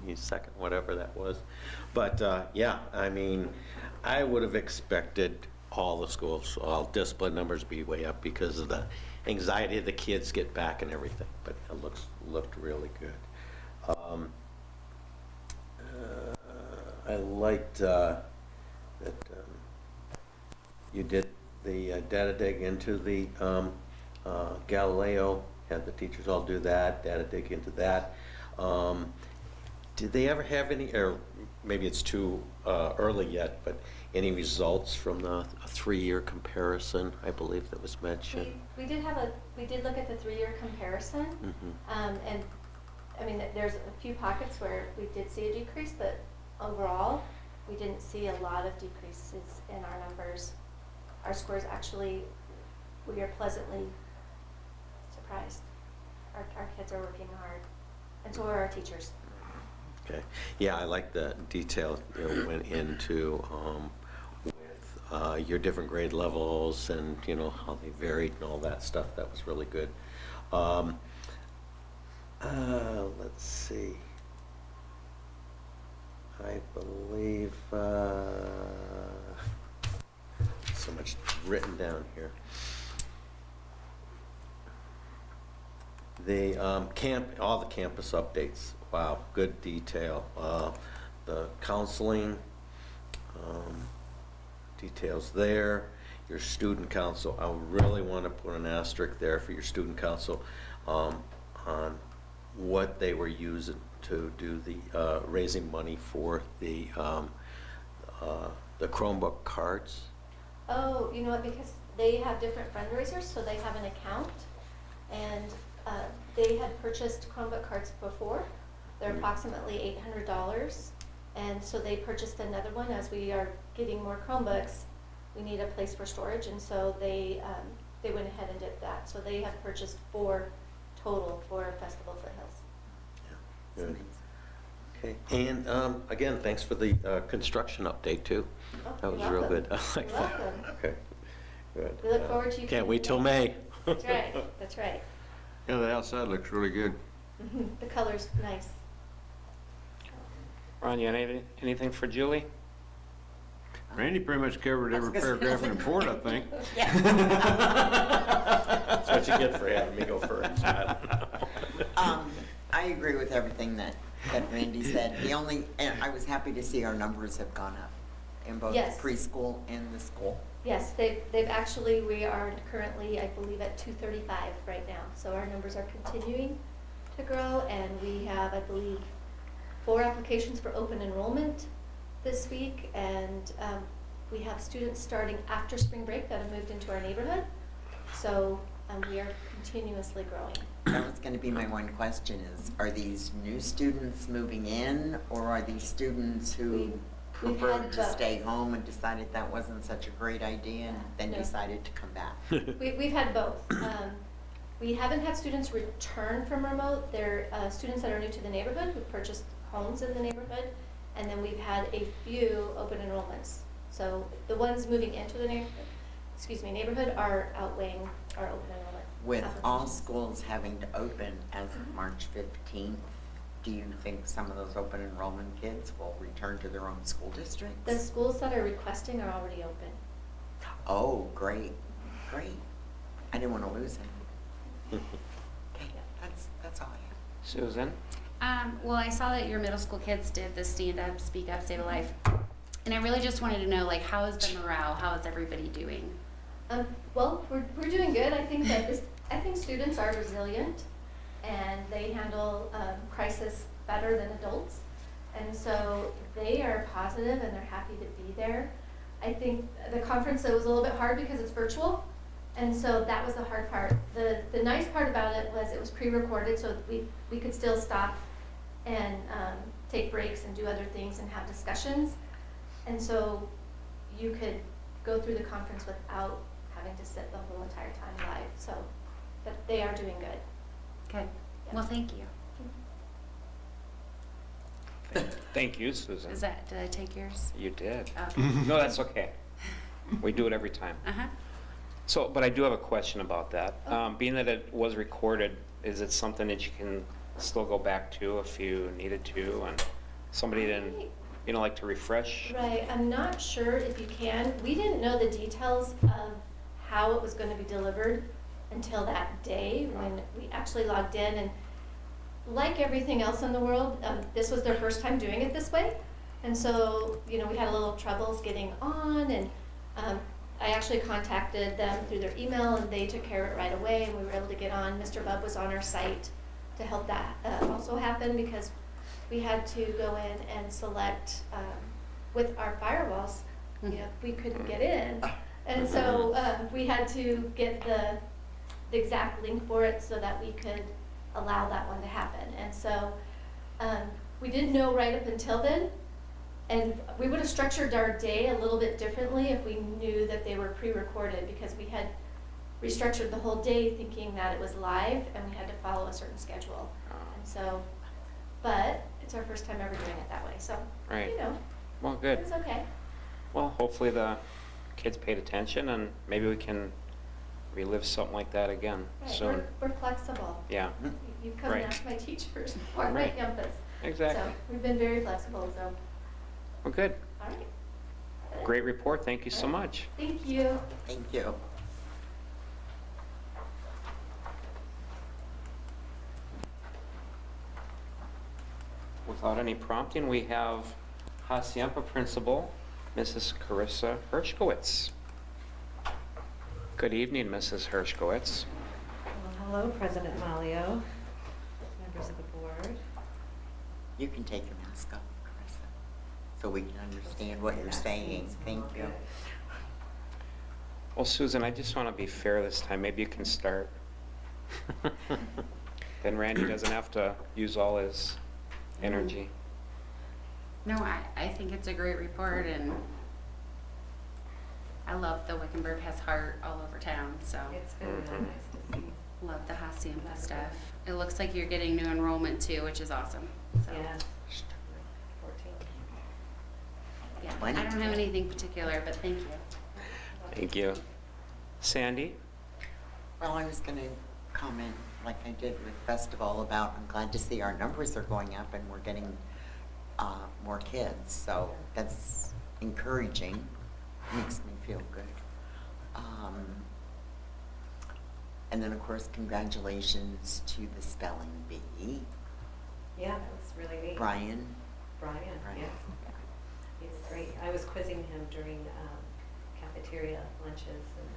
22nd, whatever that was. But yeah, I mean, I would have expected all the schools, all discipline numbers be way up because of the anxiety the kids get back and everything. But it looked really good. I liked that you did the data dig into the Galileo, had the teachers all do that, data dig into that. Did they ever have any, or maybe it's too early yet, but any results from the 3-year comparison, I believe that was mentioned? We did look at the 3-year comparison. And I mean, there's a few pockets where we did see a decrease, but overall, we didn't see a lot of decreases in our numbers. Our scores actually, we are pleasantly surprised. Our kids are working hard, and so are our teachers. Okay, yeah, I like the detail that went into with your different grade levels and, you know, how they varied and all that stuff. That was really good. Let's see. I believe, so much written down here. The all the campus updates, wow, good detail. The counseling, details there. Your student council, I really want to put an asterisk there for your student council on what they were using to do the raising money for the Chromebook cards. Oh, you know what, because they have different fundraisers, so they have an account, and they had purchased Chromebook cards before. They're approximately $800, and so they purchased another one. As we are getting more Chromebooks, we need a place for storage, and so they went ahead and did that. So they have purchased 4 total for Festival Foothills. Yeah, good. Okay, and again, thanks for the construction update too. Oh, That was you're real welcome. good. I like You're that. welcome. Okay, good. We look forward to you. Can't wait till coming May. in. That's right, that's right. Yeah, the outside looks really good. The color's nice. Ron, you have anything for Julie? Randy pretty much covered every paragraph in the report, I think. That's what you get for having me go first. I agree with everything that Randy said. And I was happy to see our numbers have gone up in both Yes. preschool and the school. Yes, they've actually, we are currently, I believe, at 235 right now. So our numbers are continuing to grow, and we have, I believe, 4 applications for open enrollment this week, and we have students starting after spring break that have moved into our neighborhood. So we are continuously growing. That was gonna be my one question is, are these new students moving in, or are these students who We've preferred had to both. stay home and decided that wasn't such a great idea and then No. decided to come back? We've had both. We haven't had students return from remote. They're students that are new to the neighborhood who purchased homes in the neighborhood, and then we've had a few open enrollments. So the ones moving into the neighborhood are outweighing our open enrollment. With all applications. schools having to open as of March 15th, do you think some of those open enrollment kids will return to their own school districts? The schools that are requesting are already open. Oh, great, great. I didn't want to lose them. Okay, that's all I have. Susan? Well, I saw that your middle school kids did the stand up, speak up, save a life. And I really just wanted to know, like, how is the morale? How is everybody doing? Well, we're doing good. I think that I think students are resilient, and they handle crisis better than adults, and so they are positive and they're happy to be there. I think the conference, it was a little bit hard because it's virtual, And so that was the hard part. The nice part about it was pre-recorded, so we could still stop and take breaks and do other things and have discussions. And so you could go through the conference without having to sit the whole entire time live. So, but they are doing good. Good. Well, thank you. Thank you, Susan. Did I take yours? You did. Okay. No, that's okay. We do it every time. Uh-huh. So, but I do have a question about that. Being that it was recorded, is it something that you can still go back to if you needed to, and somebody didn't, like to refresh? Right, I'm not sure if you can. We didn't know the details of how it was going to be delivered until that day when we actually logged in. And like everything else in the world, this was their first time doing it this way. And so, we had a little troubles getting on, and I actually contacted them through their email, and they took care of it right away, and we were able to get on. Mr. Bubb was on our site to help that also happen, because we had to go in and select with our firewalls. We couldn't get in, and so we had to get the exact link for it so that we could allow that one to happen. And so we didn't know right up until then, and we would have structured our day a little bit differently if we knew that they were pre-recorded, because we had restructured the whole day thinking that it was live and we had to follow a certain schedule. And so, but it's our first time ever doing it that way, so, Right. Well, it good. was okay. Well, hopefully the kids paid attention, and maybe we can relive something like that again Right, soon. we're flexible. Yeah, You come Right. and ask my teachers or my Right. campus. exactly. So we've been very flexible, so, Well, good. all right. Good. Great report. Thank you so much. Thank you. Thank you. Without any prompting, we have Hacienda Principal, Mrs. Carissa Hershkowitz. Good evening, Mrs. Hershkowitz. Well, hello, President Malio, members of the board. You can take your mask off, Carissa, so we can understand what you're saying. Thank you. Well, Susan, I just want to be fair this time. Maybe you can start. Then Randy doesn't have to use all his energy. No, I think it's a great report, and I love the Wickenburg has heart all over town, so It's been really nice to see. love the Hacienda stuff. It looks like you're getting new enrollment too, which is awesome. So, Yeah. 14. yeah. I don't have anything particular, but thank you. Thank you. Sandy? Well, I was going to comment, like I did with Festival, about I'm glad to see our numbers are going up and we're getting more kids. So that's encouraging. Makes me feel good. And then, of course, congratulations to the spelling bee, Yeah, that was really neat. Brian. Brian, Brian. yes. He's great. I was quizzing him during cafeteria lunches, and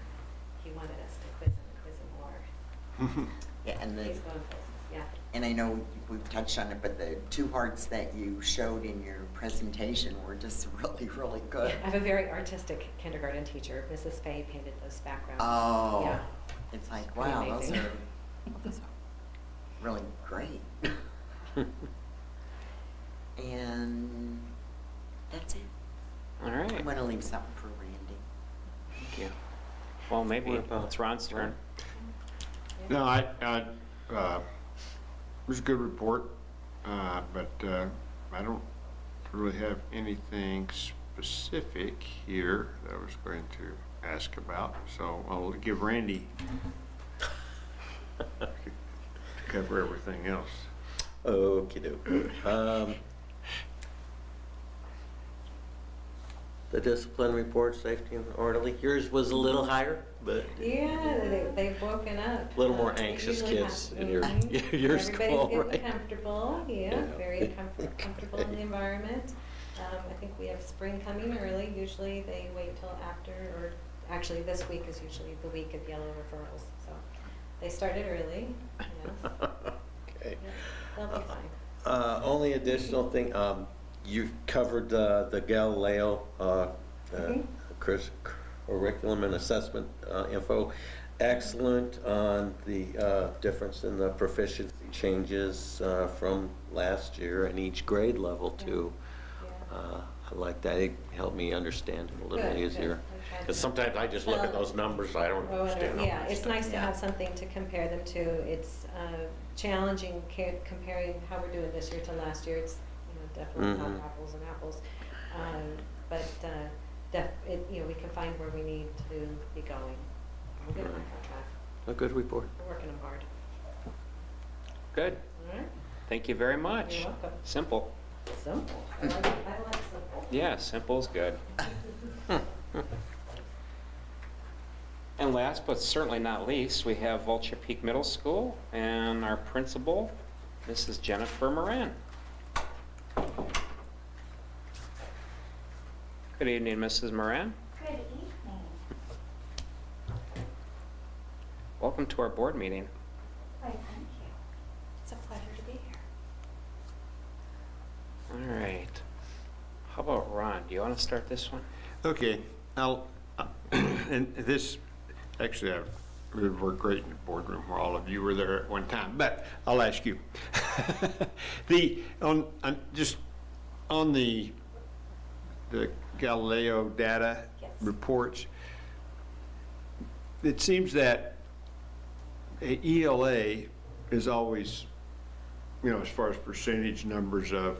he wanted us to quiz him more. Yeah, and He's going places, yeah. and I know we've touched on it, but the two hearts that you showed in your presentation were just really, really good. I have a very artistic kindergarten teacher. Mrs. Fay painted those backgrounds. Oh, Yeah. it's like, Pretty wow, amazing. those are really great. And that's it. All right. I'm gonna leave something for Randy. Thank you. Well, maybe it's Ron's turn. No, it was a good report, but I don't really have anything specific here that I was going to ask about, so I'll give Randy to cover everything else. Okey-doke. The discipline report, safety and orderly, yours was a little higher, but Yeah, they've woken up. a little more They anxious usually kids have- in your, Mhm. your school, Everybody's right? getting comfortable, yeah, Yeah. very comfortable in the environment. I think we have spring coming early. Usually they wait till after, or actually this week is usually the week of yellow referrals. So they started early, yes. Okay. Yeah, they'll be fine. Only additional thing, you covered the Galileo Mhm. curriculum and assessment info. excellent on the difference in the proficiency changes from last year in each grade level too. Yeah. I like that. It helped me understand them a little Good, easier. good. I tried Because to- sometimes I just look at those numbers, I don't understand them. Yeah, it's nice to Yeah. have something to compare them to. It's challenging comparing how we're doing this year to last year. It's, definitely not Mhm. apples and apples. But we can find where we need to be going. We'll get them back on track. A good report. We're working them hard. Good. All right? Thank you very much. You're welcome. Simple. Simple. I like simple. Yeah, simple is good. And last but certainly not least, we have Vulture Peak Middle School and our principal, Mrs. Jennifer Moran. Good evening, Mrs. Moran. Good evening. Welcome to our board meeting. Why, thank you. It's a pleasure to be here. All right. How about Ron? Do you want to start this one? Okay, and this, actually, we worked great in the boardroom where all of you were there at one time, but I'll ask you. Just on the Galileo data Yes. reports, it seems that ELA is always, as far as percentage numbers of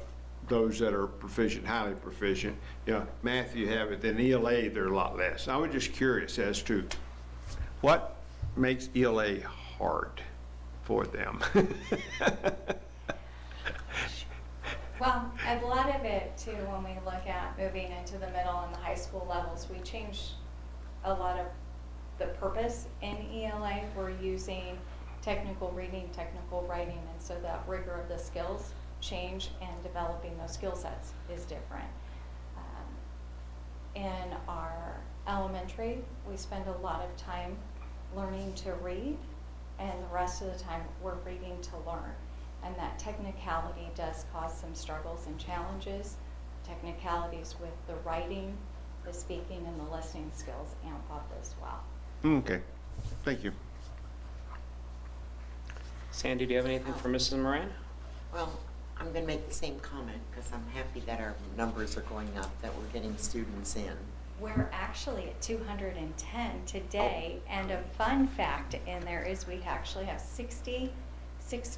those that are proficient, highly proficient, math you have it, then ELA they're a lot less. I was just curious as to what makes ELA hard for them. Well, a lot of it too, when we look at moving into the middle and the high school levels, we changed a lot of the purpose in ELA. We're using technical reading, technical writing, and so that rigor of the skills change and developing those skill sets is different. In our elementary, we spend a lot of time learning to read, and the rest of the time we're reading to learn. And that technicality does cause some struggles and challenges. Technicalities with the writing, the speaking, and the listening skills amp up as well. Okay, thank you. Sandy, do you have anything for Mrs. Moran? Well, I'm gonna make the same comment, because I'm happy that our numbers are going up, that we're getting students in. We're actually at 210 today, and a fun fact in there is we actually have 66th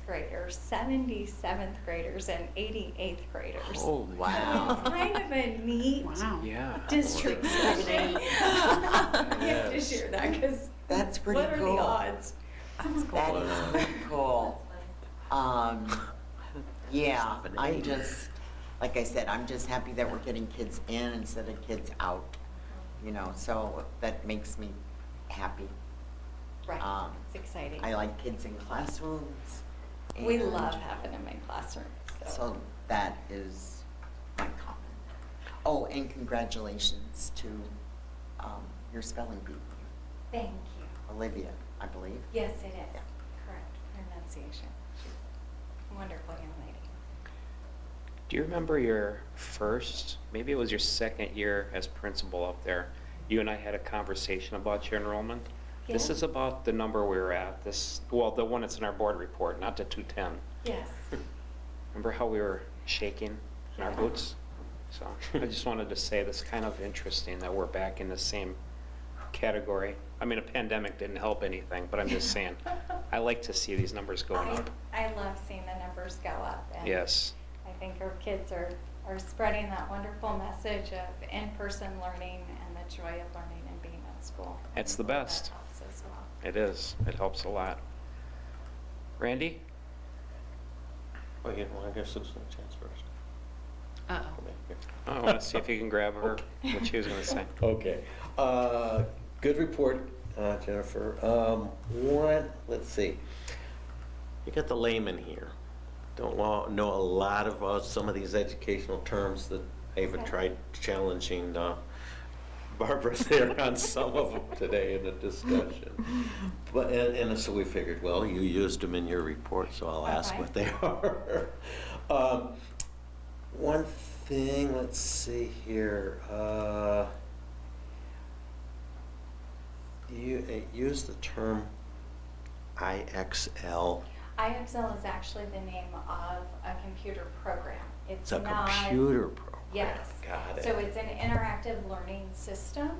graders, 77th graders, and 88th graders. Holy Wow. It's kind of a neat Yeah. district study. You have to share that, because That's pretty what are cool. the odds? That is pretty cool. Yeah, I'm just, like I said, I'm just happy that we're getting kids in instead of kids out, so that makes me happy. Right, it's exciting. I like kids in classrooms. We and love having them in classrooms, so. So that is my comment. Oh, and congratulations to your spelling bee, Thank you. Olivia, I believe. Yes, it is. Yeah. Correct pronunciation. She's a wonderful young lady. Do you remember your first, maybe it was your second year as principal up there? You and I had a conversation about your enrollment. This Yeah. is about the number we were at. Well, the one that's in our board report, not the 210. Yes. Remember how we were shaking in our Yeah. boots? So I just wanted to say that's kind of interesting that we're back in the same category. I mean, a pandemic didn't help anything, but I'm just saying, I like to see these numbers going up. I love seeing the numbers go up. And Yes. I think our kids are spreading that wonderful message of in-person learning and the joy of learning and being at school. It's the best. That helps as well. It is. It helps a lot. Randy? Well, I guess Susan a chance first. Uh-oh. Come back here. Oh, I want to see if you can grab her, what she was going to say. Okay. Good report, Jennifer. Let's see. You got the layman here. Don't know a lot of some of these educational terms that I even tried challenging Barbara there on some of them today in the discussion. But, and so we figured, well, you used them in your report, so I'll ask Okay. what they are. One thing, let's see here. You use the term IXL. IXL is actually the name of a computer program. It's a not- computer program. Yes. Got it. So it's an interactive learning system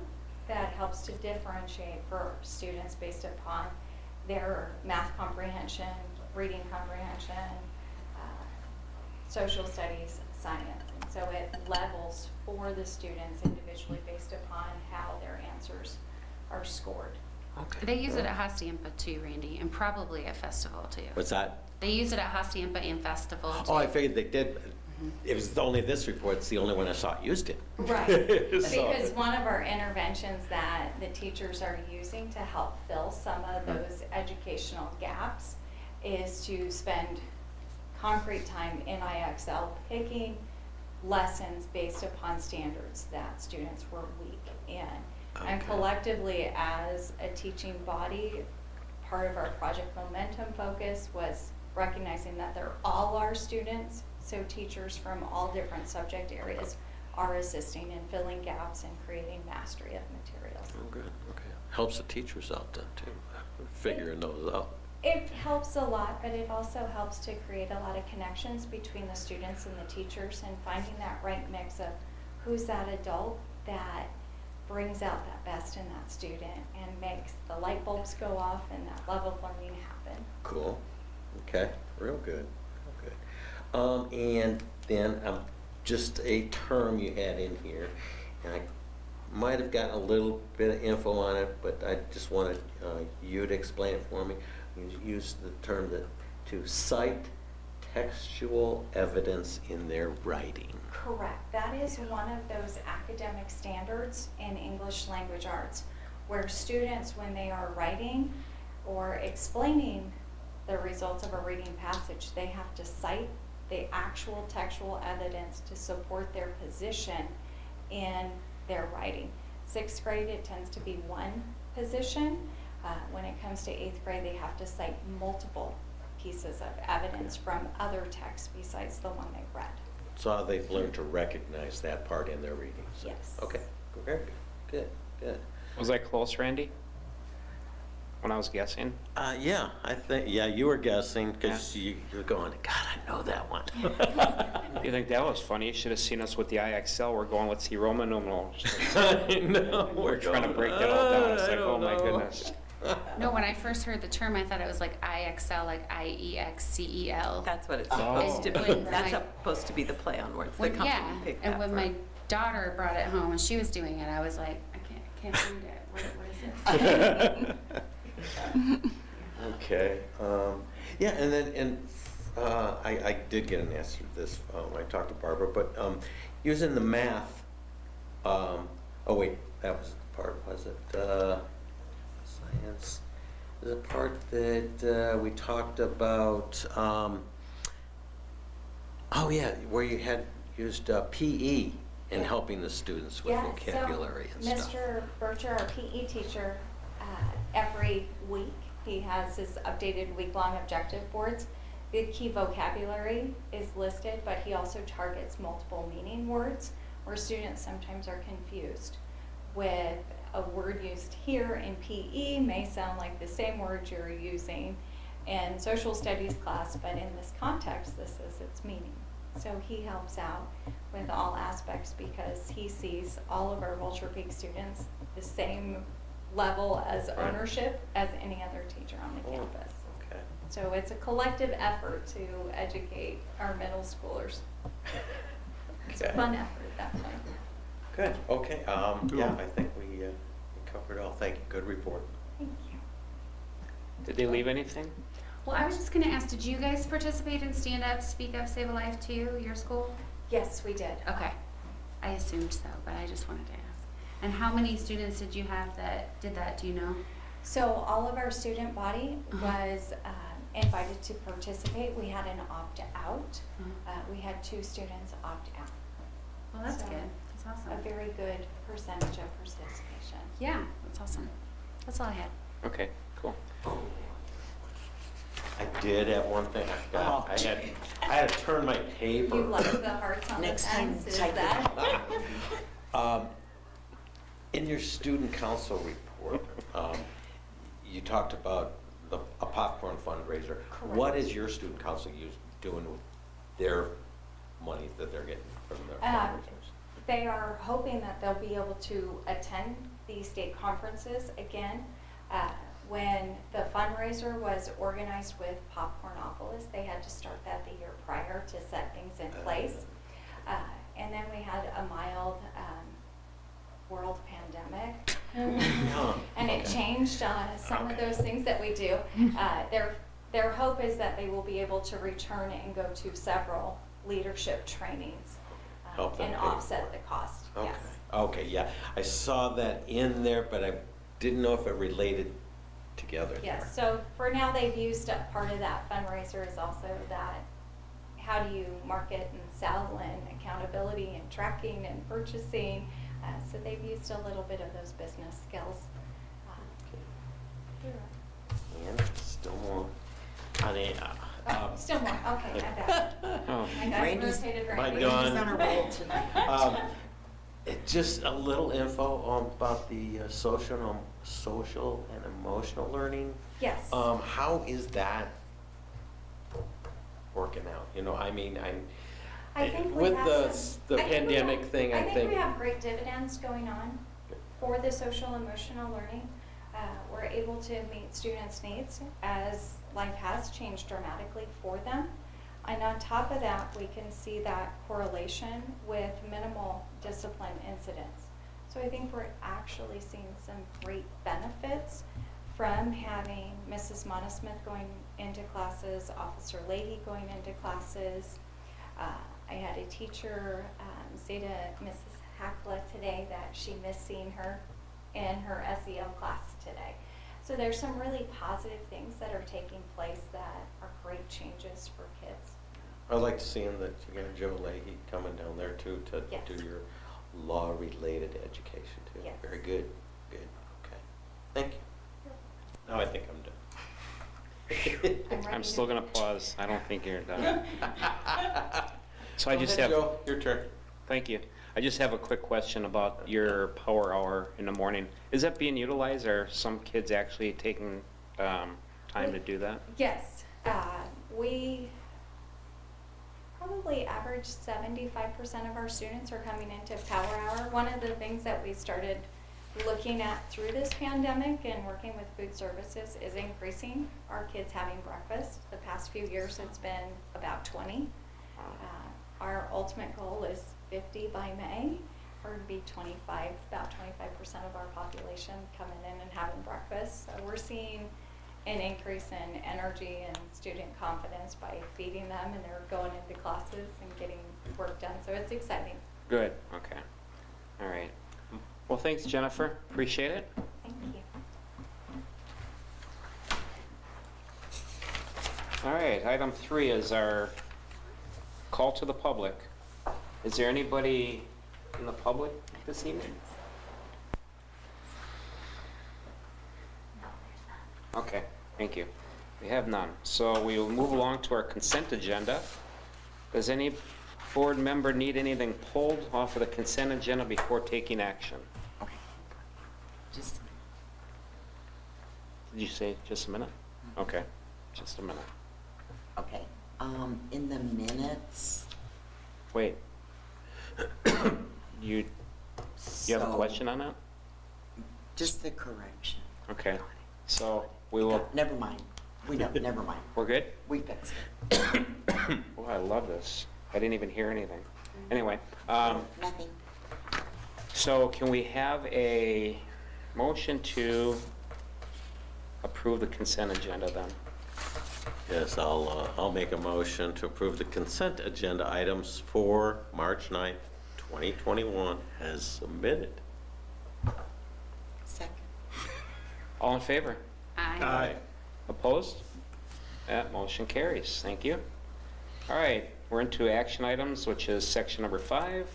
that helps to differentiate for students based upon their math comprehension, reading comprehension, social studies, science. And so it levels for the students individually based upon how their answers are scored. Okay. They use it at Hacienda too, Randy, and probably at Festival too. What's that? They use it at Hacienda and Festival too. Oh, I figured they did. It was only this report, it's the only one I saw used it. Right, So- because one of our interventions that the teachers are using to help fill some of those educational gaps is to spend concrete time in IXL picking lessons based upon standards that students were weak in. And Okay. collectively, as a teaching body, part of our Project Momentum focus was recognizing that they're all our students, so teachers from all different subject areas are assisting in filling gaps and creating mastery of materials. Oh, good, okay. Helps the teachers out then too, figuring those out. It helps a lot, but it also helps to create a lot of connections between the students and the teachers and finding that right mix of who's that adult that brings out that best in that student and makes the light bulbs go off and that love of learning happen. Cool, okay, real good, real good. And then just a term you had in here, and I might have gotten a little bit of info on it, but I just wanted you to explain it for me. You used the term that to cite textual evidence in their writing. Correct. That is one of those academic standards in English language arts where students, when they are writing or explaining the results of a reading passage, they have to cite the actual textual evidence to support their position in their writing. 6th grade, it tends to be one position. When it comes to 8th grade, they have to cite multiple pieces of evidence from other texts besides the one they read. So they've learned to recognize that part in their reading. So, Yes. okay, very good, good, good. Was that close, Randy? When I was guessing? Yeah, I think, yeah, you were guessing because you're going, God, I know that one. You think that was funny? You should have seen us with the IXL. We're going, let's see Roman numerals. I know. We're trying to break that all down. It's like, oh my goodness. No, when I first heard the term, I thought it was like IXL, like IEXCEL. That's what it's Oh. supposed to be. When That's my- supposed to be the play on words. The When, company yeah, picked and that when for- my daughter brought it home and she was doing it, I was like, I can't find it. What is this? Okay, yeah, and then, I did get an answer to this, when I talked to Barbara, but, using the math, oh wait, that was the part, was it, science? The part that, we talked about, oh yeah, where you had used, PE in helping the students with Yeah, vocabulary and so stuff. Mr. Bircher, our PE teacher, every week, he has his updated week-long objective boards. The key vocabulary is listed, but he also targets multiple meaning words where students sometimes are confused with a word used here in PE may sound like the same word you're using in social studies class, but in this context, this is its meaning. So he helps out with all aspects because he sees all of our Vulture Peak students the same level as ownership as any other teacher on the Oh, campus. okay. So it's a collective effort to educate our middle schoolers. It's a Okay. fun effort, definitely. Good, okay, yeah, I think we covered it all, thank you, good report. Thank you. Did they leave anything? Well, I was just gonna ask, did you guys participate in Stand Up, Speak Up, Save a Life too, your school? Yes, we did. Okay, I assumed so, but I just wanted to ask. And how many students did you have that did that, do you know? So all of our student body Uh-huh. was invited to participate. We had an opt-out. Uh-huh. We had 2 students opt out. Well, that's So, good, that's awesome. A very good percentage of participation. Yeah, that's awesome. That's all I had. Okay, cool. I did have one thing I forgot, I had to turn my paper. You like the hearts on the Next time, fence, is type it that? In your student council report, You talked about a popcorn fundraiser. What is your student council doing with their money that they're getting from their fundraisers? They are hoping that they'll be able to attend the state conferences again. When the fundraiser was organized with Popcornopolis, they had to start that the year prior to set things in place. And then we had a mild world pandemic. And it changed some of those things that we do. Their hope is that they will be able to return and go to several leadership trainings Help them and pay for offset it. the cost, Okay. yes. Okay, yeah. I saw that in there, but I didn't know if it related together. Yes, so for now, they've used part of that fundraiser is also that, how do you market and sell and accountability and tracking and purchasing. So they've used a little bit of those business skills. And still more. Still more, okay, I bet. Oh, I got Randy's- rotated My Randy. God. Randy's on a roll tonight. Just a little info about the social and emotional learning. Yes. How is that working out? You know, I mean, I think we with have the some- the I think we pandemic have- thing, I I think think. we have great dividends going on for the social emotional learning. We're able to meet students' needs as life has changed dramatically for them. And on top of that, we can see that correlation with minimal discipline incidents. So I think we're actually seeing some great benefits from having Mrs. Monosmith going into classes, Officer Leahy going into classes. I had a teacher say to Mrs. Hackla today that she missed seeing her in her SEL class today. So there's some really positive things that are taking place that are great changes for kids. I like to see that you got Joe Leahy coming down there too to Yes. do your law-related education too. Yes. Very good. Good. Okay. Thank you. Now I think I'm done. I'm ready I'm to- still gonna pause. I don't think you're done. So I Go just ahead, have, Joe, your turn. thank you. I just have a quick question about your power hour in the morning. Is that being utilized, or are some kids actually taking time to do that? Yes, we probably average 75% of our students are coming into Power Hour. One of the things that we started looking at through this pandemic and working with food services is increasing our kids having breakfast. The past few years, it's been about 20. Our ultimate goal is 50 by May, or to be 25, about 25% of our population coming in and having breakfast. So we're seeing an increase in energy and student confidence by feeding them, and they're going into classes and getting work done. So it's exciting. Good, okay. All right. Well, thanks, Jennifer. Appreciate it. Thank you. All right, item 3 is our call to the public. Is there anybody in the public this evening? Okay, thank you. We have none. So we will move along to our consent agenda. Does any board member need anything pulled off of the consent agenda before taking action? Okay. Just, Did you say just a minute? Okay, just a minute. okay. In the minutes. Wait. You have a so- question on that? Just the correction. Okay, so we will, Never mind. We know, never mind. we're good? We fixed it. Oh, I love this. I didn't even hear anything. Anyway, Nothing. so can we have a motion to approve the consent agenda then? Yes, I'll make a motion to approve the consent agenda items for March 9th, 2021 as submitted. Second. All in favor? Aye. Opposed? That motion carries. Thank you. All right, we're into action items, which is section number 5.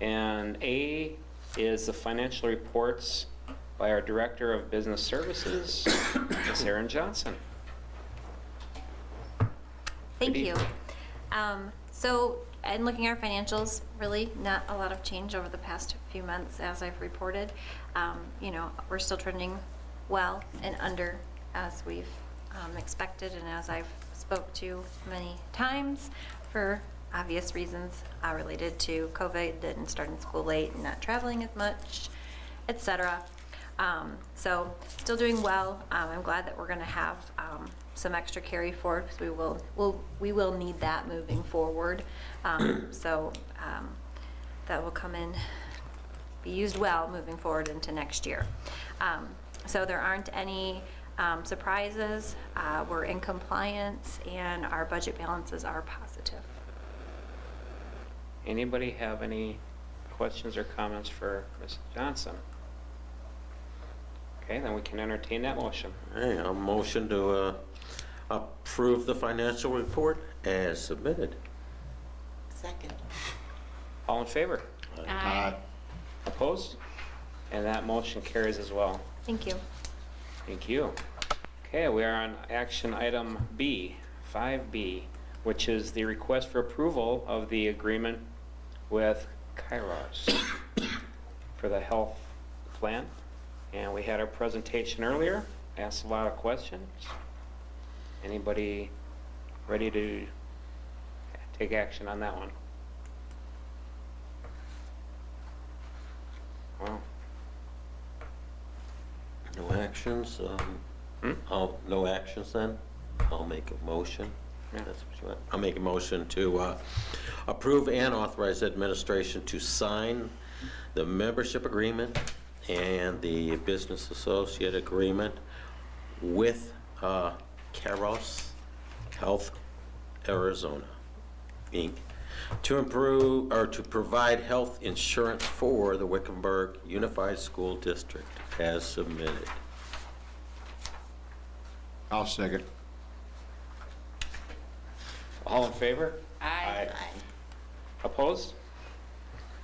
And A is the financial reports by our Director of Business Services, Ms. Erin Johnson. Thank Good you. So, in looking at our financials, really not a lot of change over the past few months as I've reported. You know, we're still trending well and under as we've expected and as I've spoke to many times for obvious reasons related to COVID and starting school late and not traveling as much, etc. So still doing well. I'm glad that we're going to have some extra carry forward because we will need that moving forward. So that will come in, be used well moving forward into next year. So there aren't any surprises. We're in compliance and our budget balances are positive. Anybody have any questions or comments for Ms. Johnson? Okay, then we can entertain that motion. Hey, a motion to approve the financial report as submitted. Second. All in favor? Aye. Opposed? And that motion carries as well. Thank you. Thank you. Okay, we are on action item B, 5B, which is the request for approval of the agreement with Kairos for the health plan. And we had our presentation earlier, asked a lot of questions. Anybody ready to take action on that one? Well, No actions, no actions then? I'll make a motion. Yeah. That's what you want. I'll make a motion to approve and authorize administration to sign the membership agreement and the business associate agreement with Kairos Health Arizona, Inc., to improve or to provide health insurance for the Wickenburg Unified School District as submitted. I'll second. all in favor? Aye. Opposed?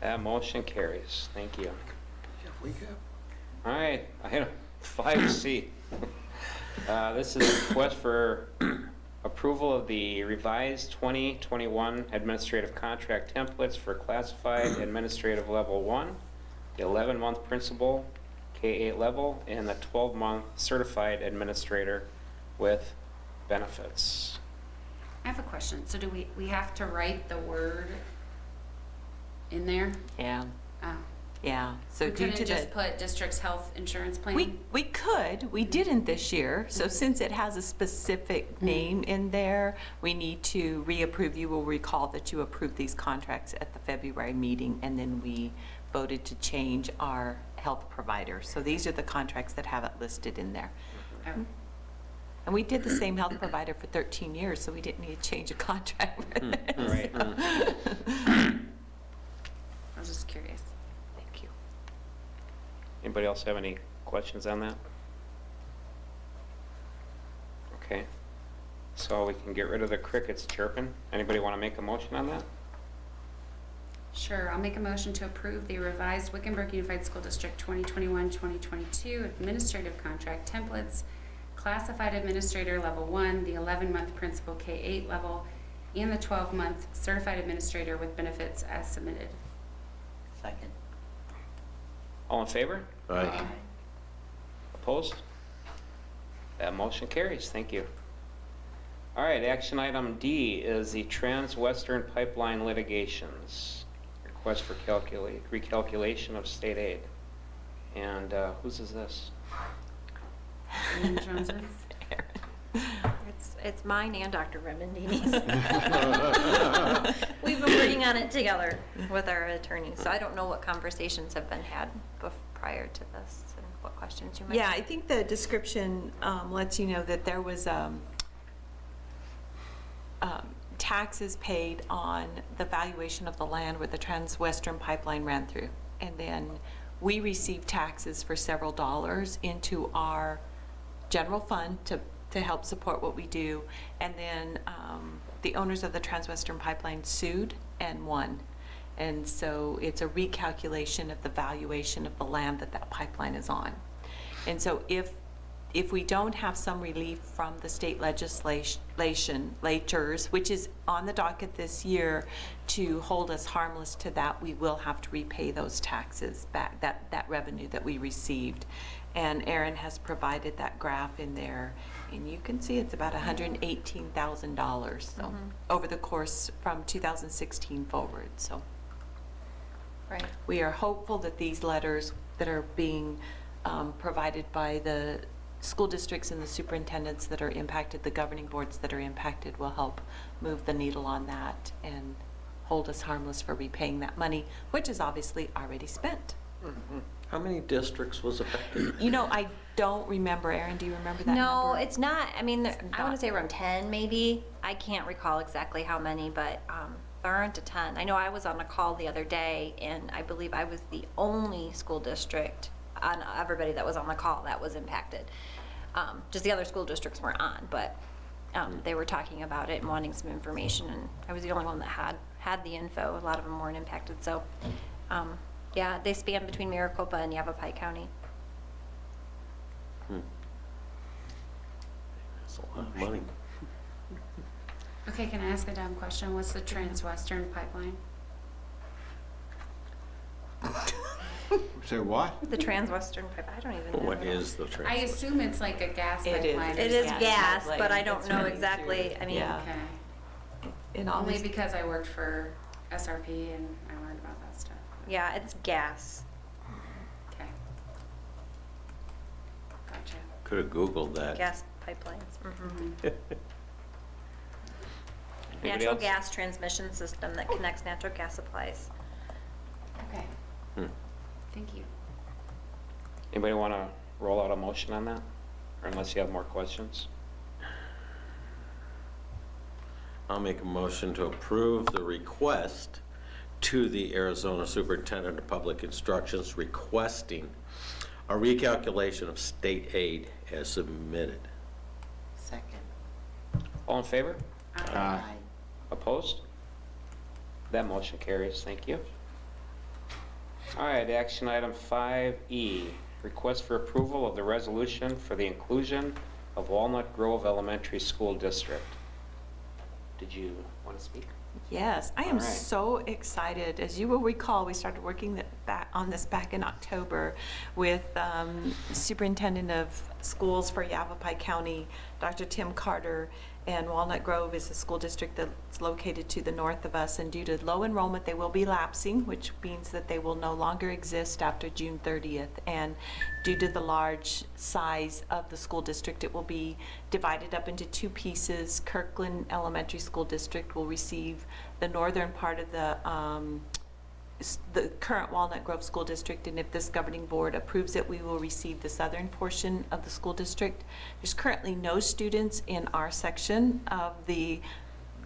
That motion carries. Thank you. All right, item 5C. This is a request for approval of the revised 2021 administrative contract templates for classified administrative level 1, the 11-month principal K-8 level, and the 12-month certified administrator with benefits. I have a question. So do we have to write the word in there? Yeah, Oh. yeah. So We due couldn't to just the, put district's health insurance plan? we could, we didn't this year. So since it has a specific name in there, we need to reapprove. You will recall that you approved these contracts at the February meeting, and then we voted to change our health provider. So these are the contracts that have it listed in there. Oh. And we did the same health provider for 13 years, so we didn't need to change a contract for this. Right. I was just curious. Thank you. Anybody else have any questions on that? Okay. So we can get rid of the crickets chirping. Anybody want to make a motion on that? Sure, I'll make a motion to approve the revised Wickenburg Unified School District 2021-2022 administrative contract templates, classified administrator level 1, the 11-month principal K-8 level, and the 12-month certified administrator with benefits as submitted. Second. All in favor? Aye. Opposed? That motion carries. Thank you. All right, action item D is the Trans-Western Pipeline litigations. Request for recalculation of state aid. And whose is this? Aaron Johnson? It's mine and Dr. Remendini's. We've been working on it together with our attorneys, so I don't know what conversations have been had prior to this and what questions you might Yeah, have. I think the description lets you know that there was taxes paid on the valuation of the land where the Trans-Western Pipeline ran through. And then we received taxes for several dollars into our general fund to help support what we do. And then the owners of the Trans-Western Pipeline sued and won. And so it's a recalculation of the valuation of the land that that pipeline is on. And so if if we don't have some relief from the state legislatures, which is on the docket this year, to hold us harmless to that, we will have to repay those taxes back, that revenue that we received. And Aaron has provided that graph in there, and you can see it's about $118,000, so, over the course from 2016 forward, so. Right. We are hopeful that these letters that are being provided by the school districts and the superintendents that are impacted, the governing boards that are impacted, will help move the needle on that and hold us harmless for repaying that money, which is obviously already spent. How many districts was affected? You know, I don't remember. Aaron, do you remember that No, number? it's not, I mean, It's I want not. to say around 10 maybe. I can't recall exactly how many, but there aren't a ton. I know I was on a call the other day, and I believe I was the only school district on everybody that was on the call that was impacted. Just the other school districts weren't on, but they were talking about it and wanting some information, and I was the only one that had the info. A lot of them weren't impacted, so yeah, they span between Maricopa and Yavapai County. That's a lot of money. Okay, can I ask a dumb question? What's the Trans-Western Pipeline? Say what? The Trans-Western Pipe, I don't even know. What is the I transfer? assume it's like a gas It is. pipeline. or It is something. gas, Like, but I don't it's know running exactly, through- I mean, yeah. Okay. In all Only this- because I worked for SRP and I learned about that stuff. yeah, it's gas. Okay. Gotcha. Could have Googled that. Gas pipelines. Mhm. Anybody Natural else? gas transmission system that connects natural gas supplies. Okay, Hmm. thank you. Anybody want to roll out a motion on that? Or unless you have more questions? I'll make a motion to approve the request to the Arizona Superintendent of Public Instructions requesting a recalculation of state aid as submitted. Second. All in favor? Aye. Opposed? That motion carries. Thank you. All right, action item 5E, request for approval of the resolution for the inclusion of Walnut Grove Elementary School District. Did you want to speak? Yes, I am All right. so excited. As you will recall, we started working on this back in October with Superintendent of Schools for Yavapai County, Dr. Tim Carter, and Walnut Grove is a school district that's located to the north of us, and due to low enrollment, they will be lapsing, which means that they will no longer exist after June 30th. And due to the large size of the school district, it will be divided up into two pieces. Kirkland Elementary School District will receive the northern part of the current Walnut Grove School District, and if this governing board approves it, we will receive the southern portion of the school district. There's currently no students in our section of the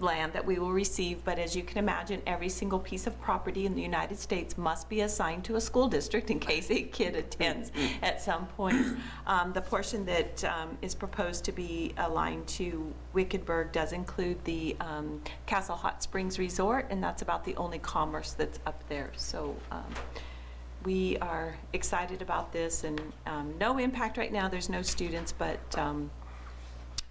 land that we will receive, but as you can imagine, every single piece of property in the United States must be assigned to a school district in case a kid attends at some point. The portion that is proposed to be aligned to Wickenburg does include the Castle Hot Springs Resort, and that's about the only commerce that's up there. So we are excited about this, and no impact right now. There's no students, but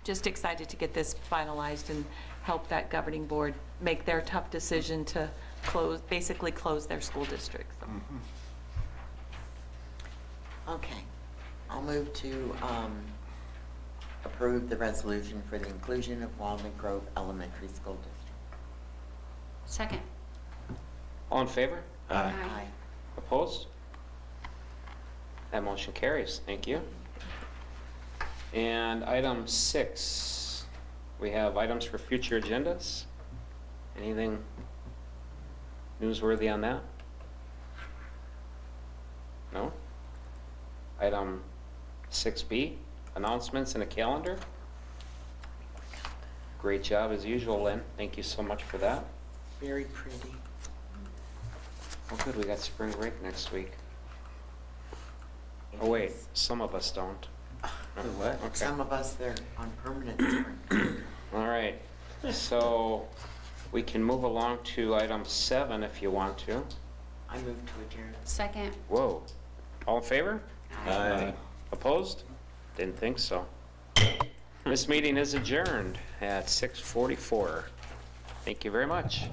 just excited to get this finalized and help that governing board make their tough decision to basically close their school district. So. Okay. I'll move to approve the resolution for the inclusion of Walnut Grove Elementary School District. Second. All in favor? Aye. Opposed? That motion carries. Thank you. And item 6, we have items for future agendas. Anything newsworthy on that? No? Item 6B, announcements and a calendar. Great job as usual, Lynn. Thank you so much for that. Very pretty. Oh, good, we got spring break next week. Oh, wait, some of us don't. What? Okay. Some of us, they're on permanent spring. All right, so we can move along to item 7 if you want to. I move to adjourn. Second. Whoa. All in favor? Aye. Opposed? Didn't think so. This meeting is adjourned at 6:44. Thank you very much.